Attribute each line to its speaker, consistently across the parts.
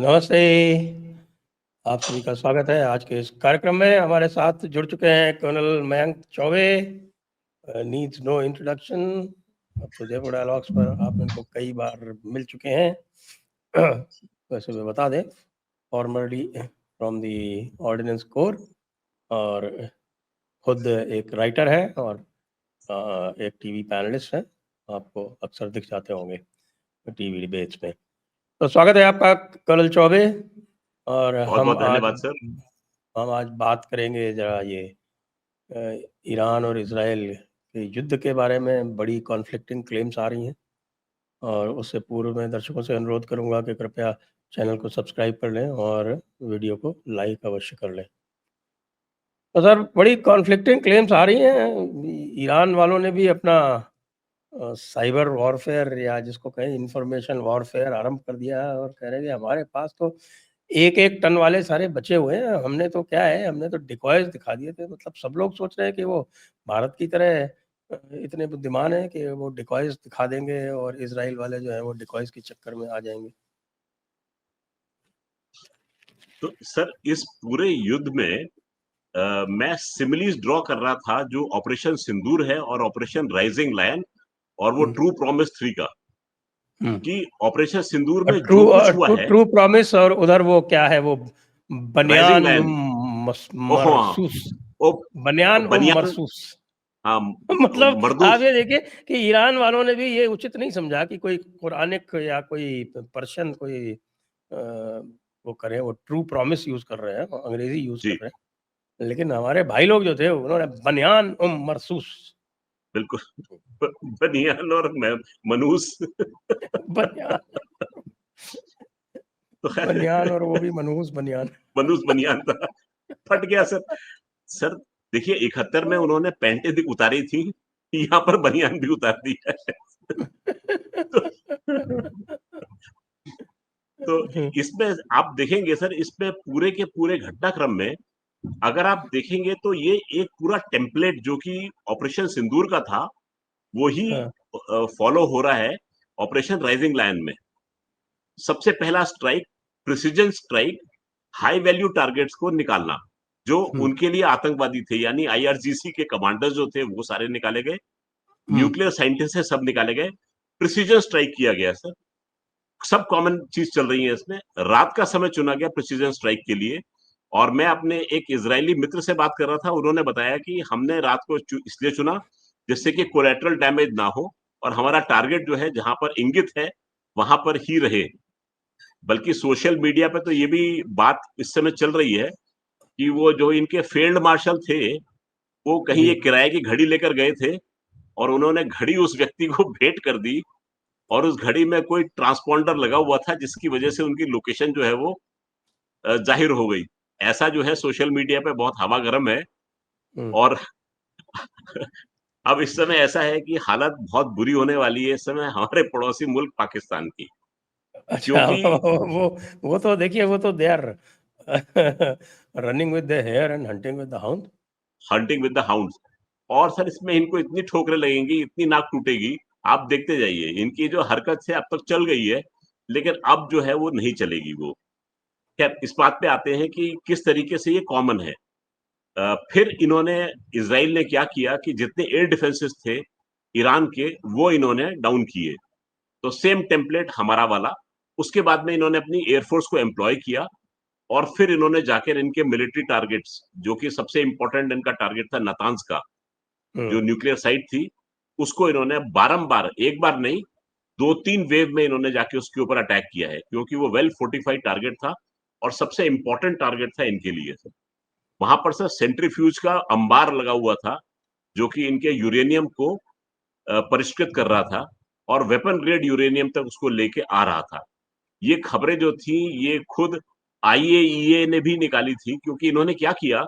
Speaker 1: नमस्ते। आप सभी का स्वागत है आज के इस कार्यक्रम में। हमारे साथ जुड़ चुके हैं colonel Mayank Chaubey. Needs no introduction. तो जयपुर डायलॉग्स पर आप इनको कई बार मिल चुके हैं। वैसे मैं बता दें, formerly from the ordnance corps, और खुद एक राइटर है और एक टीवी पैनलिस्ट है। आपको अक्सर दिख जाते होंगे टीवी डिबेट्स में। तो स्वागत है आपका कर्नल चौबे। और
Speaker 2: बहुत बहुत धन्यवाद सर।
Speaker 1: हम आज बात करेंगे जरा ये ईरान और इजराइल के युद्ध के बारे में। बड़ी कॉन्फ्लिक्टिंग क्लेम्स आ रही हैं, और उससे पूर्व मैं दर्शकों से अनुरोध करूंगा कि कृपया चैनल को सब्सक्राइब कर लें और वीडियो को लाइक अवश्य कर लें। तो सर, बड़ी कॉन्फ्लिक्टिंग क्लेम्स आ रही हैं। ईरान वालों ने भी अपना साइबर वॉरफेयर, या जिसको कहें इंफॉर्मेशन वॉरफेयर, आरंभ कर दिया है, और कह रहे हैं कि हमारे पास तो एक टन वाले सारे बचे हुए हैं। हमने तो क्या है, हमने तो डिकॉयज दिखा दिए थे। मतलब सब लोग सोच रहे हैं कि वो भारत की तरह इतने बुद्धिमान है कि वो डिकॉयज दिखा देंगे, और इजराइल वाले जो है वो डिकॉयज के चक्कर में आ जाएंगे।
Speaker 2: तो सर, इस पूरे युद्ध में मैं सिमिलीज ड्रॉ कर रहा था, जो ऑपरेशन सिंदूर है और ऑपरेशन राइजिंग लायन और वो ट्रू प्रॉमिस 3 का, कि ऑपरेशन सिंदूर में जो कुछ हुआ है,
Speaker 1: ट्रू प्रॉमिस, और उधर वो क्या है, वो
Speaker 2: राइजिंग
Speaker 1: बनियान
Speaker 2: लायन। ओह हाँ,
Speaker 1: मरसूस।
Speaker 2: ओ
Speaker 1: बनियान
Speaker 2: बनियान।
Speaker 1: मरसूस।
Speaker 2: हाँ,
Speaker 1: मतलब आप
Speaker 2: मर्दूस।
Speaker 1: ये देखिए कि ईरान वालों ने भी ये उचित नहीं समझा कि कोई कुरानिक या कोई पर्शियन कोई वो करे, वो ट्रू प्रॉमिस यूज कर रहे हैं, अंग्रेजी यूज कर
Speaker 2: जी
Speaker 1: रहे हैं। लेकिन हमारे भाई लोग जो थे उन्होंने बनियान मरसूस।
Speaker 2: बिल्कुल। बनियान और मनूस।
Speaker 1: बनियान।
Speaker 2: तो
Speaker 1: बनियान,
Speaker 2: खैर,
Speaker 1: और वो भी मनहूस बनियान।
Speaker 2: मनूस बनियान था, फट गया सर। सर देखिए, 71 में उन्होंने पैंटें भी उतारी थी, यहाँ पर बनियान भी उतार दी है। तो, तो इसमें आप देखेंगे सर, इसमें पूरे के पूरे घटनाक्रम में अगर आप देखेंगे तो ये एक पूरा टेम्पलेट जो कि ऑपरेशन सिंदूर का था, वो ही
Speaker 1: हाँ,
Speaker 2: फॉलो हो रहा है ऑपरेशन राइजिंग लायन में। सबसे पहला strike, precision strike, high value targets को निकालना, जो उनके लिए आतंकवादी थे, यानी आईआरजीसी के कमांडर्स जो थे वो सारे निकाले गए, न्यूक्लियर साइंटिस्ट सब निकाले गए, प्रिसीजन स्ट्राइक किया गया सर। सब कॉमन चीज चल रही है इसमें। रात का समय चुना गया प्रिसीजन स्ट्राइक के लिए, और मैं अपने एक इजरायली मित्र से बात कर रहा था, उन्होंने बताया कि हमने रात को इसलिए चुना जिससे कि कोलेटरल डैमेज ना हो, और हमारा टारगेट जो है जहां पर इंगित है वहां पर ही रहे। बल्कि सोशल मीडिया पे तो ये भी बात इस समय चल रही है कि वो जो इनके फील्ड मार्शल थे, वो कहीं
Speaker 1: जी।
Speaker 2: एक किराए की घड़ी लेकर गए थे, और उन्होंने घड़ी उस व्यक्ति को भेंट कर दी, और उस घड़ी में कोई ट्रांसपॉन्डर लगा हुआ था जिसकी वजह से उनकी लोकेशन जो है वो जाहिर हो गई। ऐसा जो है सोशल मीडिया पे बहुत हवा गर्म है।
Speaker 1: हम्म।
Speaker 2: और अब इस समय ऐसा है कि हालत बहुत बुरी होने वाली है इस समय हमारे पड़ोसी मुल्क पाकिस्तान की,
Speaker 1: अच्छा।
Speaker 2: क्योंकि
Speaker 1: वो तो देखिए, वो तो they are running with the hare and hunting with the hound.
Speaker 2: Hunting with the hounds. और सर, इसमें इनको इतनी ठोकरें लगेंगी, इतनी नाक टूटेगी, आप देखते जाइए। इनकी जो हरकत है अब तक चल गई है, लेकिन अब जो है वो नहीं चलेगी वो। खैर, इस बात पे आते हैं कि किस तरीके से ये कॉमन है। फिर इन्होंने, इजराइल ने क्या किया कि जितने एयर डिफेंसेस थे ईरान के, वो इन्होंने डाउन किए। तो सेम टेम्पलेट हमारा वाला। उसके बाद में इन्होंने अपनी एयरफोर्स को एम्प्लॉय किया, और फिर इन्होंने जाकर इनके मिलिट्री टारगेट्स, जो कि सबसे इंपॉर्टेंट इनका टारगेट था नातांज का, जो न्यूक्लियर साइट थी, उसको इन्होंने बारंबार, एक बार नहीं, 2-3 वेव में इन्होंने जाके उसके ऊपर अटैक किया है, क्योंकि वो वेल फोर्टिफाइड टारगेट था और सबसे इंपॉर्टेंट टारगेट था इनके लिए। वहां पर सर सेंट्रीफ्यूज का अंबार लगा हुआ था, जो कि इनके यूरेनियम को परिष्कृत कर रहा था, और वेपन ग्रेड यूरेनियम तक उसको लेके आ रहा था। ये खबरें जो थी, ये खुद आईएईए ने भी निकाली थी, क्योंकि इन्होंने क्या किया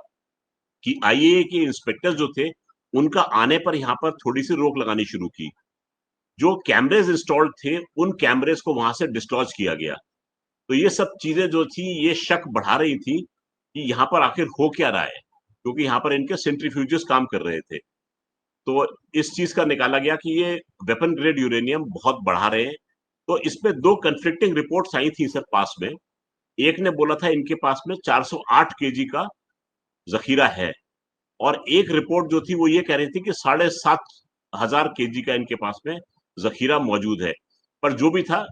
Speaker 2: कि आईएए के इंस्पेक्टर जो थे, उनका आने पर यहाँ पर थोड़ी सी रोक लगानी शुरू की। जो कैमरेज इंस्टॉल्ड थे, उन कैमरेज को वहां से डिस्लॉज किया गया। तो ये सब चीजें जो थी, ये शक बढ़ा रही थी कि यहाँ पर आखिर हो क्या रहा है, क्योंकि यहाँ पर इनके सेंट्रीफ्यूजेस काम कर रहे थे। तो इस चीज का निकाला गया कि ये वेपन ग्रेड यूरेनियम बहुत बढ़ा रहे हैं। तो इसमें 2 कंफ्लिक्टिंग रिपोर्ट्स आई थी सर पास में। एक ने बोला था इनके पास में 408 केजी का ज़ख़ीरा है, और एक रिपोर्ट जो थी वो ये कह रही थी कि 7,500 केजी का इनके पास में ज़ख़ीरा मौजूद है। पर जो भी था,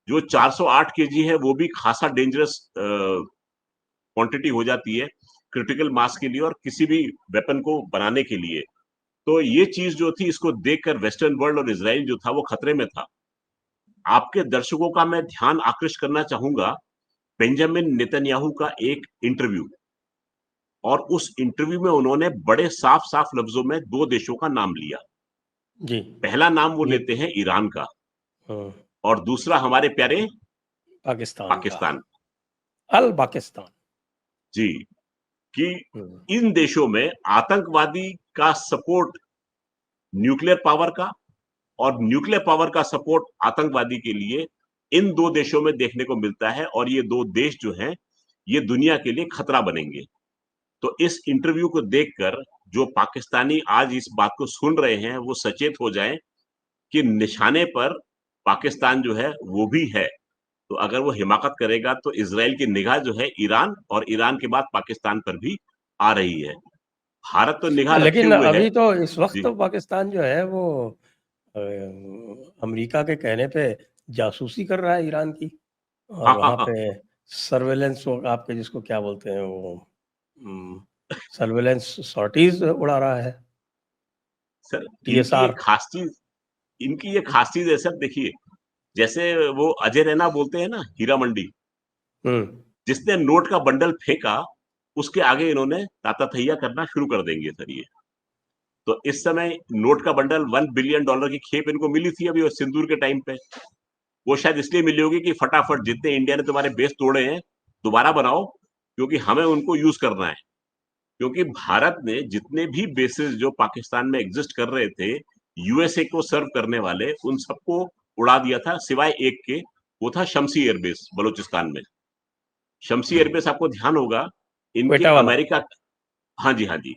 Speaker 2: जो 408 केजी है वो भी खासा डेंजरस क्वांटिटी हो जाती है क्रिटिकल मास के लिए और किसी भी वेपन को बनाने के लिए। तो ये चीज़ जो थी, इसको देखकर वेस्टर्न वर्ल्ड और इज़राइल जो था वो खतरे में था। आपके दर्शकों का मैं ध्यान आकृष्ट करना चाहूँगा बेंजामिन नेतन्याहू का एक इंटरव्यू, और उस इंटरव्यू में उन्होंने बड़े साफ-साफ लफ्ज़ों में 2 देशों का नाम लिया।
Speaker 1: जी,
Speaker 2: पहला नाम वो
Speaker 1: ये
Speaker 2: लेते हैं ईरान का,
Speaker 1: हाँ,
Speaker 2: और दूसरा हमारे प्यारे
Speaker 1: पाकिस्तान का,
Speaker 2: पाकिस्तान।
Speaker 1: अल पाकिस्तान।
Speaker 2: जी, कि
Speaker 1: हुँ,
Speaker 2: इन देशों में आतंकवादी का सपोर्ट न्यूक्लियर पावर का, और न्यूक्लियर पावर का सपोर्ट आतंकवादी के लिए इन 2 देशों में देखने को मिलता है, और ये 2 देश जो हैं, ये दुनिया के लिए खतरा बनेंगे। तो इस इंटरव्यू को देखकर जो पाकिस्तानी आज इस बात को सुन रहे हैं, वो सचेत हो जाएँ कि निशाने पर पाकिस्तान जो है, वो भी है। तो अगर वो हिमाकत करेगा तो इज़राइल की निगाह जो है ईरान, और ईरान के बाद पाकिस्तान पर भी आ रही है। भारत तो निगाह रखे
Speaker 1: लेकिन
Speaker 2: हुए है।
Speaker 1: अभी तो इस वक़्त
Speaker 2: जी।
Speaker 1: तो पाकिस्तान जो है वो अ, अमेरिका के कहने पे जासूसी कर रहा है ईरान की, और
Speaker 2: हाँ, हाँ,
Speaker 1: वहाँ
Speaker 2: हाँ।
Speaker 1: पे सर्वेलेंस, वो आपके जिसको क्या बोलते हैं वो, सर्वेलेंस सॉर्टीज़ उड़ा रहा है,
Speaker 2: सर, इनकी
Speaker 1: टीएसआर।
Speaker 2: एक ख़ास चीज़ इनकी ये ख़ास चीज़ है सर, देखिए, जैसे वो अजय रैना बोलते हैं ना, हीरा मंडी,
Speaker 1: हुँ।
Speaker 2: जिसने नोट का बंडल फेंका, उसके आगे इन्होंने ताताथैया करना शुरू कर देंगे सर ये। तो इस समय नोट का बंडल $1 बिलियन की खेप इनको मिली थी अभी सिंदूर के टाइम पे। वो शायद इसलिए मिली होगी कि फटाफट जितने इंडिया ने तुम्हारे बेस तोड़े हैं, दोबारा बनाओ, क्योंकि हमें उनको यूज़ करना है। क्योंकि भारत ने जितने भी बेसेस जो पाकिस्तान में एग्जिस्ट कर रहे थे, यूएसए को सर्व करने वाले, उन सबको उड़ा दिया था, सिवाय एक के, वो था शम्सी एयरबेस बलूचिस्तान में। शम्सी एयरबेस आपको ध्यान होगा, इनके
Speaker 1: क्वेटा वाला।
Speaker 2: अमेरिका। हाँ जी, हाँ जी।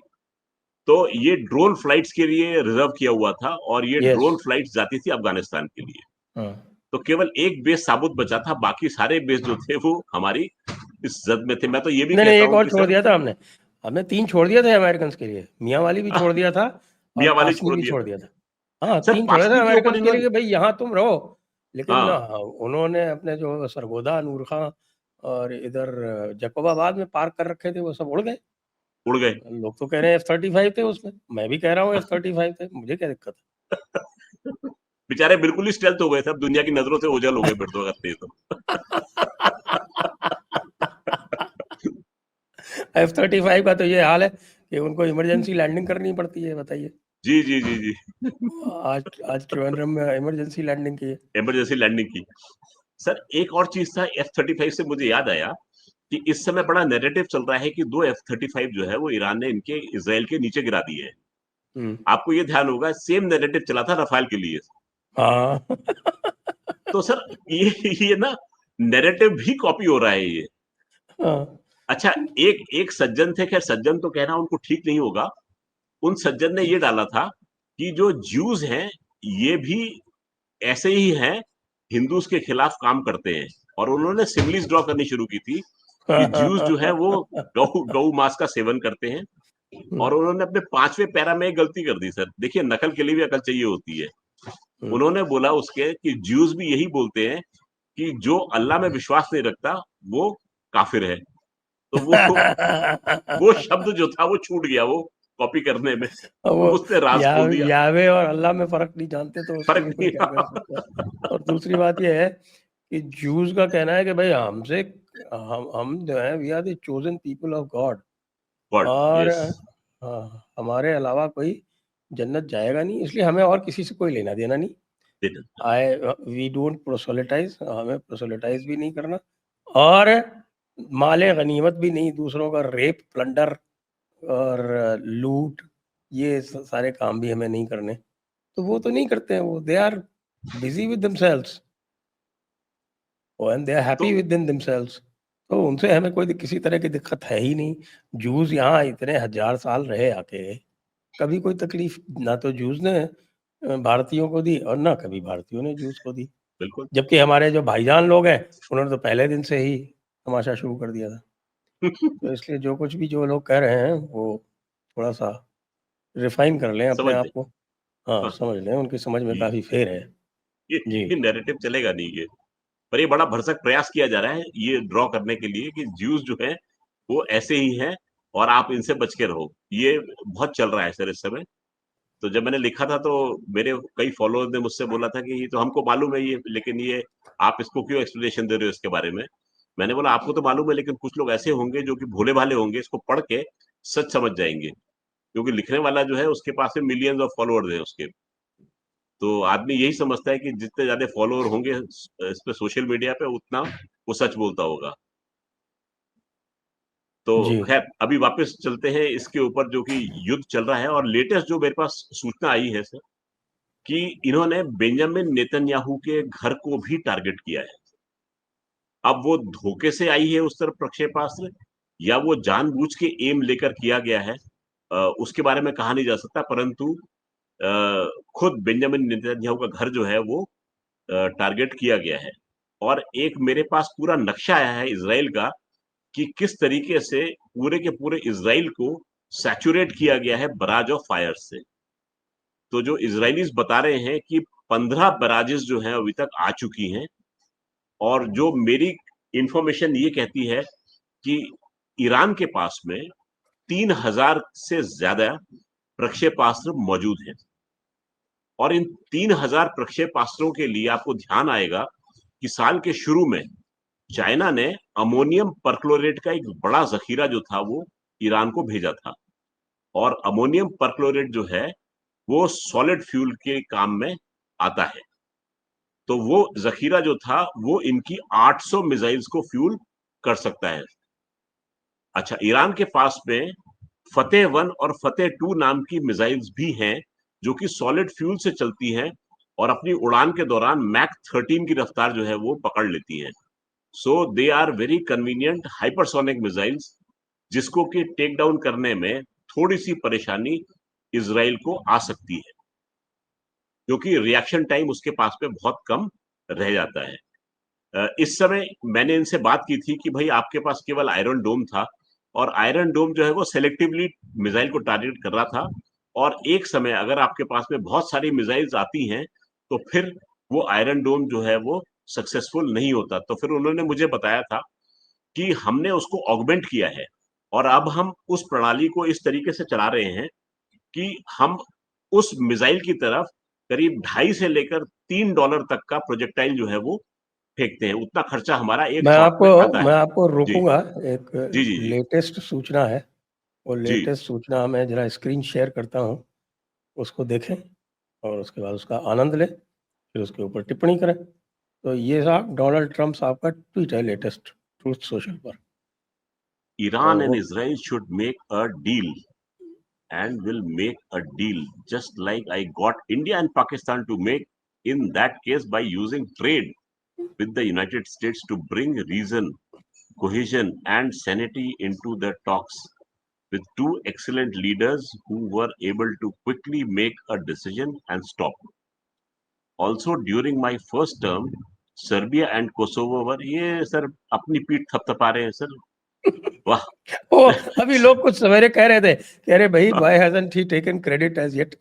Speaker 2: तो ये ड्रोन फ्लाइट्स के लिए रिज़र्व किया हुआ था, और ये
Speaker 1: यस।
Speaker 2: ड्रोन फ्लाइट्स जाती थी अफ़गानिस्तान के लिए।
Speaker 1: हाँ।
Speaker 2: तो केवल एक बेस साबुत बचा था, बाकी सारे बेस जो थे वो हमारी इस जद में थे। मैं तो ये भी
Speaker 1: नहीं,
Speaker 2: कहता
Speaker 1: एक
Speaker 2: हूँ
Speaker 1: और
Speaker 2: कि
Speaker 1: छोड़
Speaker 2: सर,
Speaker 1: दिया था हमने। हमने 3 छोड़ दिए थे अमेरिकन्स के लिए। मियाँ वाली भी छोड़ दिया था और
Speaker 2: मियाँ वाली
Speaker 1: पासनी
Speaker 2: छोड़
Speaker 1: भी
Speaker 2: दिया
Speaker 1: छोड़
Speaker 2: था।
Speaker 1: दिया था। हाँ,
Speaker 2: सर
Speaker 1: 3 छोड़े थे
Speaker 2: पासनी के ऊपर
Speaker 1: अमेरिकन्स के लिए
Speaker 2: इन्होंने,
Speaker 1: कि भई यहाँ तुम रहो। लेकिन
Speaker 2: हाँ,
Speaker 1: उन्होंने अपने जो सरगोदा, नूर खां और इधर जैकोबाबाद में पार्क कर रखे थे, वो सब उड़ गए।
Speaker 2: उड़ गए।
Speaker 1: लोग तो कह रहे हैं F-35 थे उसमें। मैं भी कह रहा हूँ F-35 थे, मुझे क्या दिक्कत
Speaker 2: बेचारे बिल्कुल ही स्टेल्थ हो गए थे, अब दुनिया की नज़रों से ओझल हो गए फिर तो, अगर थे तो।
Speaker 1: है? F-35 का तो ये हाल है कि उनको इमरजेंसी लैंडिंग करनी पड़ती है, बताइए।
Speaker 2: जी, जी, जी, जी।
Speaker 1: आज आज त्रिवेंद्रम में इमरजेंसी लैंडिंग की है।
Speaker 2: इमरजेंसी लैंडिंग की। सर एक और चीज़ था F-35 से मुझे याद आया कि इस समय बड़ा नैरेटिव चल रहा है कि 2 F-35 जो है वो ईरान ने इनके इज़राइल के नीचे गिरा दिए हैं।
Speaker 1: हुँ।
Speaker 2: आपको ये ध्यान होगा, सेम नैरेटिव चला था रफ़ाल के लिए।
Speaker 1: हाँ।
Speaker 2: तो सर ये ना नैरेटिव भी कॉपी हो रहा है ये।
Speaker 1: हाँ।
Speaker 2: अच्छा, एक एक सज्जन थे, ख़ैर सज्जन तो कहना उनको ठीक नहीं होगा। उन सज्जन ने ये डाला था कि जो ज्यूज़ हैं, ये भी ऐसे ही हैं, हिंदूज़ के खिलाफ काम करते हैं, और उन्होंने सिमिलीज़ ड्रॉ करनी शुरू की थी कि ज्यूज़ जो है वो गऊ गऊ मांस का सेवन करते हैं,
Speaker 1: हुँ,
Speaker 2: और उन्होंने अपने 5वें पैरा में एक गलती कर दी सर। देखिए, नकल के लिए भी अकल चाहिए होती है।
Speaker 1: हुँ।
Speaker 2: उन्होंने बोला उसके कि ज्यूज़ भी यही बोलते हैं कि जो अल्लाह में विश्वास नहीं रखता, वो काफ़िर है। तो वो शब्द जो था वो छूट गया, वो कॉपी करने में।
Speaker 1: वो
Speaker 2: तो उसने राज़ खोल दिया।
Speaker 1: याहवे और अल्लाह में फ़र्क नहीं जानते, तो उसके
Speaker 2: फ़र्क
Speaker 1: लिए कोई
Speaker 2: नहीं।
Speaker 1: क्या कर सकता है। और दूसरी बात ये है कि ज्यूज़ का कहना है कि भाई हमसे, हम जो हैं we are the chosen people of God,
Speaker 2: God,
Speaker 1: और
Speaker 2: यस।
Speaker 1: हमारे अलावा कोई जन्नत जाएगा नहीं, इसलिए हमें और किसी से कोई लेना-देना नहीं। वी डोंट प्रोसेलिटाइज़, हमें प्रोसेलिटाइज़ भी नहीं करना, और माले गनीमत भी नहीं, दूसरों का रेप, प्लंडर और लूट, ये सारे काम भी हमें नहीं करने। तो वो तो नहीं करते हैं, वो they are busy with themselves and they are
Speaker 2: too
Speaker 1: happy within themselves. तो उनसे हमें कोई किसी तरह की दिक्कत है ही नहीं। जूस यहाँ इतने हज़ार साल रहे आके, कभी कोई तकलीफ ना तो जूस ने भारतीयों को दी, और ना कभी भारतीयों ने जूस को दी।
Speaker 2: बिल्कुल,
Speaker 1: जबकि हमारे जो भाईजान लोग हैं, उन्होंने तो पहले दिन से ही तमाशा शुरू कर दिया था। तो इसलिए जो कुछ भी जो लोग कह रहे हैं वो थोड़ा-सा रिफाइन कर लें अपने
Speaker 2: समझ
Speaker 1: आप
Speaker 2: लें।
Speaker 1: को। हाँ,
Speaker 2: हाँ,
Speaker 1: समझ लें, उनकी समझ में
Speaker 2: जी,
Speaker 1: काफ़ी फेर है।
Speaker 2: ये
Speaker 1: जी,
Speaker 2: ये नैरेटिव चलेगा नहीं ये। पर ये बड़ा भरसक प्रयास किया जा रहा है ये ड्रॉ करने के लिए कि ज्यूस जो हैं, वो ऐसे ही हैं और आप इनसे बच के रहो। ये बहुत चल रहा है सर इस समय। तो जब मैंने लिखा था तो मेरे कई फॉलोअर्स ने मुझसे बोला था कि ये तो हमको मालूम है ये, लेकिन ये आप इसको क्यों एक्सप्लेनेशन दे रहे हो इसके बारे में? मैंने बोला आपको तो मालूम है लेकिन कुछ लोग ऐसे होंगे जो कि भोले-भाले होंगे, इसको पढ़ के सच समझ जाएँगे। क्योंकि लिखने वाला जो है उसके पास में मिलियंस ऑफ फॉलोअर्स हैं उसके। तो आदमी यही समझता है कि जितने ज़्यादा फॉलोअर होंगे इस पे सोशल मीडिया पे उतना वो सच बोलता होगा। तो
Speaker 1: जी,
Speaker 2: ख़ैर अभी वापस चलते हैं इसके ऊपर जो कि युद्ध चल रहा है और लेटेस्ट जो मेरे पास सूचना आई है सर, कि इन्होंने बेंजामिन नेतन्याहू के घर को भी टारगेट किया है। अब वो धोखे से आई है उस तरफ प्रक्षेपास्त्र या वो जानबूझ के एम लेकर किया गया है उसके बारे में कहा नहीं जा सकता परंतु खुद बेंजामिन नेतन्याहू का घर जो है वो टारगेट किया गया है। और एक मेरे पास पूरा नक्शा आया है इज़राइल का कि किस तरीके से पूरे के पूरे इज़राइल को सैचुरेट किया गया है बराज ऑफ फायर से। तो जो इज़राइलीज़ बता रहे हैं कि 15 बैराजेस जो हैं अभी तक आ चुकी हैं और जो मेरी इन्फॉर्मेशन ये कहती है कि ईरान के पास में 3000 से ज़्यादा प्रक्षेपास्त्र मौजूद हैं। और इन 3000 प्रक्षेपास्त्रों के लिए आपको ध्यान आएगा कि साल के शुरू में चाइना ने अमोनियम परक्लोरेट का एक बड़ा ज़ख़ीरा जो था वो ईरान को भेजा था। और अमोनियम परक्लोरेट जो है वो सॉलिड फ्यूल के काम में आता है। तो वो ज़ख़ीरा जो था वो इनकी 800 मिसाइल्स को फ्यूल कर सकता है। अच्छा ईरान के पास में फ़तेह 1 और फ़तेह 2 नाम की मिसाइल्स भी हैं जो कि सॉलिड फ्यूल से चलती हैं और अपनी उड़ान के दौरान मैक 13 की रफ्तार जो है वो पकड़ लेती हैं। So they are very convenient hypersonic missiles जिसको कि टेक डाउन करने में थोड़ी-सी परेशानी इज़राइल को आ सकती है। क्योंकि रिएक्शन टाइम उसके पास में बहुत कम रह जाता है। इस समय मैंने इनसे बात की थी कि भाई आपके पास केवल आयरन डोम था और आयरन डोम जो है वो सेलेक्टिवली मिसाइल को टारगेट कर रहा था और एक समय अगर आपके पास में बहुत सारी मिसाइल्स आती हैं तो फिर वो आयरन डोम जो है वो सक्सेसफुल नहीं होता। तो फिर उन्होंने मुझे बताया था कि हमने उसको ऑगमेंट किया है और अब हम उस प्रणाली को इस तरीके से चला रहे हैं कि हम उस मिसाइल की तरफ करीब 2.5 से लेकर $3 तक का प्रोजेक्टाइल जो है वो फेंकते हैं। उतना खर्चा हमारा एक
Speaker 1: मैं
Speaker 2: शॉट
Speaker 1: आपको
Speaker 2: में आता
Speaker 1: मैं
Speaker 2: है।
Speaker 1: आपको
Speaker 2: जी,
Speaker 1: रोकूँगा। एक
Speaker 2: जी, जी, जी,
Speaker 1: लेटेस्ट सूचना है, वो
Speaker 2: जी।
Speaker 1: लेटेस्ट सूचना मैं ज़रा स्क्रीन शेयर करता हूँ, उसको देखें और उसके बाद उसका आनंद लें, फिर उसके ऊपर टिप्पणी करें। तो ये साहब डोनाल्ड ट्रम्प साहब का ट्वीट है लेटेस्ट ट्रुथ सोशल पर। तो
Speaker 2: Iran and
Speaker 1: वो
Speaker 2: Israel should make a deal and will make a deal just like I got India and Pakistan to make in that case by using trade with the United States to bring reason, cohesion and sanity into the talks with two excellent leaders who were able to quickly make a decision and stop. Also, during my first term, Serbia and Kosovo were ये sir अपनी पीठ थपथपा रहे हैं sir वाह
Speaker 1: ओ अभी लोग कुछ सवेरे कह रहे थे कि अरे भाई why hasn't he taken credit as yet.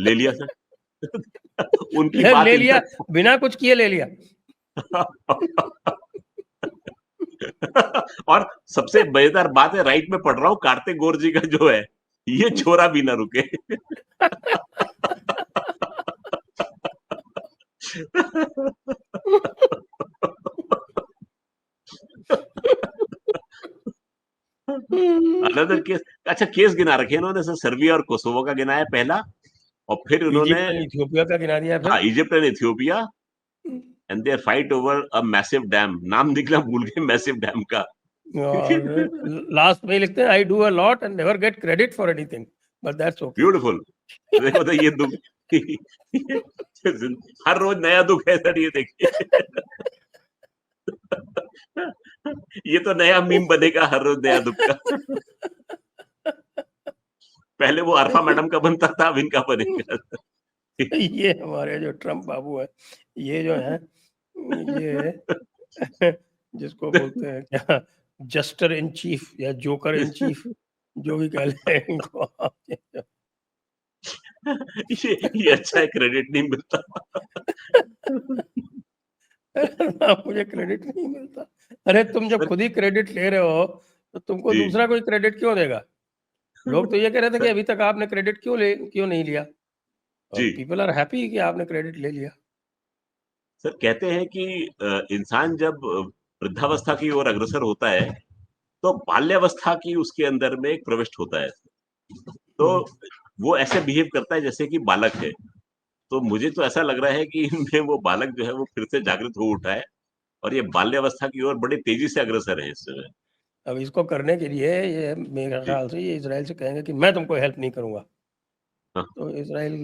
Speaker 2: ले लिया सर उनकी
Speaker 1: ले,
Speaker 2: बात
Speaker 1: ले लिया,
Speaker 2: इनतक
Speaker 1: बिना कुछ किए ले लिया।
Speaker 2: और सबसे मजेदार बात है राइट में पढ़ रहा हूँ कार्तिक गौर जी का जो है ये छोरा भी ना रुके अनदर केस अच्छा केस गिना रखे इन्होंने सर सर्बिया और कोसोवो का गिनाया पहला और फिर उन्होंने
Speaker 1: इजिप्ट एंड इथियोपिया का गिना दिया
Speaker 2: हाँ
Speaker 1: फिर।
Speaker 2: Egypt and Ethiopia and their fight over a massive dam नाम निकला भूल गए मैसिव डैम का
Speaker 1: और लास्ट में लिखते हैं I do a lot and never get credit for anything but that's okay.
Speaker 2: Beautiful देखो तो ये दुख हर रोज नया दुख है सर ये देखिए ये तो नया मीम बनेगा हर रोज नया दुख का पहले वो अरफा मैडम का बनता था अब इनका बनेगा
Speaker 1: ये हमारे जो ट्रम्प बाबू है, ये जो है ये जिसको बोलते हैं क्या, जस्टर इन चीफ या जोकर इन चीफ, जो भी कह लें इनको आप।
Speaker 2: ये अच्छा है, क्रेडिट नहीं मिलता।
Speaker 1: ना, मुझे क्रेडिट नहीं मिलता। अरे तुम जब
Speaker 2: सर
Speaker 1: खुद ही क्रेडिट ले रहे हो, तो तुमको
Speaker 2: जी,
Speaker 1: दूसरा कोई क्रेडिट क्यों देगा? लोग तो ये कह रहे थे कि
Speaker 2: सर
Speaker 1: अभी तक आपने क्रेडिट क्यों नहीं लिया? और
Speaker 2: जी,
Speaker 1: पीपल आर हैप्पी कि आपने क्रेडिट ले लिया।
Speaker 2: सर कहते हैं कि इंसान जब वृद्धावस्था की ओर अग्रसर होता है, तो बाल्यावस्था की उसके अंदर में एक प्रविष्ट होता है। तो
Speaker 1: हुँ।
Speaker 2: वो ऐसे बिहेव करता है जैसे कि बालक है। तो मुझे तो ऐसा लग रहा है कि इनमें वो बालक जो है वो फिर से जागृत हो उठा है और ये बाल्यावस्था की ओर बड़ी तेज़ी से अग्रसर है इस समय।
Speaker 1: अब इसको करने के लिए ये मेरे
Speaker 2: जी,
Speaker 1: ख़्याल से ये इज़राइल से कहेंगे कि मैं तुमको हेल्प नहीं करूँगा।
Speaker 2: हाँ,
Speaker 1: तो इज़राइल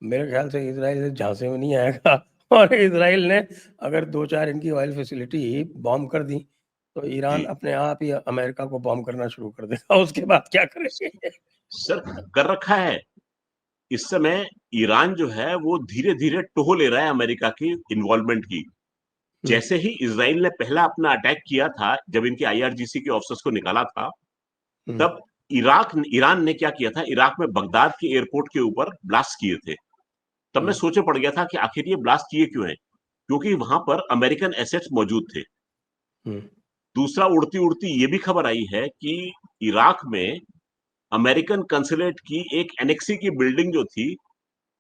Speaker 1: मेरे ख़्याल से इज़राइल झांसे में नहीं आएगा। और इज़राइल ने अगर 2-4 इनकी ऑयल फैसिलिटी बॉम्ब कर दी, तो ईरान
Speaker 2: जी।
Speaker 1: अपने आप ही अमेरिका को बॉम्ब करना शुरू कर देगा। उसके बाद क्या करेंगे?
Speaker 2: सर कर रखा है। इस समय ईरान जो है वो धीरे-धीरे टोह ले रहा है अमेरिका की इन्वॉल्वमेंट की।
Speaker 1: हुँ,
Speaker 2: जैसे ही इज़राइल ने पहला अपना अटैक किया था, जब इनके आईआरजीसी के ऑफिसर्स को निकाला था,
Speaker 1: हुँ,
Speaker 2: तब ईरान ने क्या किया था, इराक में बगदाद के एयरपोर्ट के ऊपर ब्लास्ट किए थे। तब मैं
Speaker 1: हुँ,
Speaker 2: सोचे पड़ गया था कि आखिर ये ब्लास्ट किए क्यों हैं? क्योंकि वहाँ पर अमेरिकन एसेट्स मौजूद थे।
Speaker 1: हुँ,
Speaker 2: दूसरा उड़ती-उड़ती ये भी खबर आई है कि इराक में अमेरिकन कंसुलेट की एक एनेक्सी की बिल्डिंग जो थी,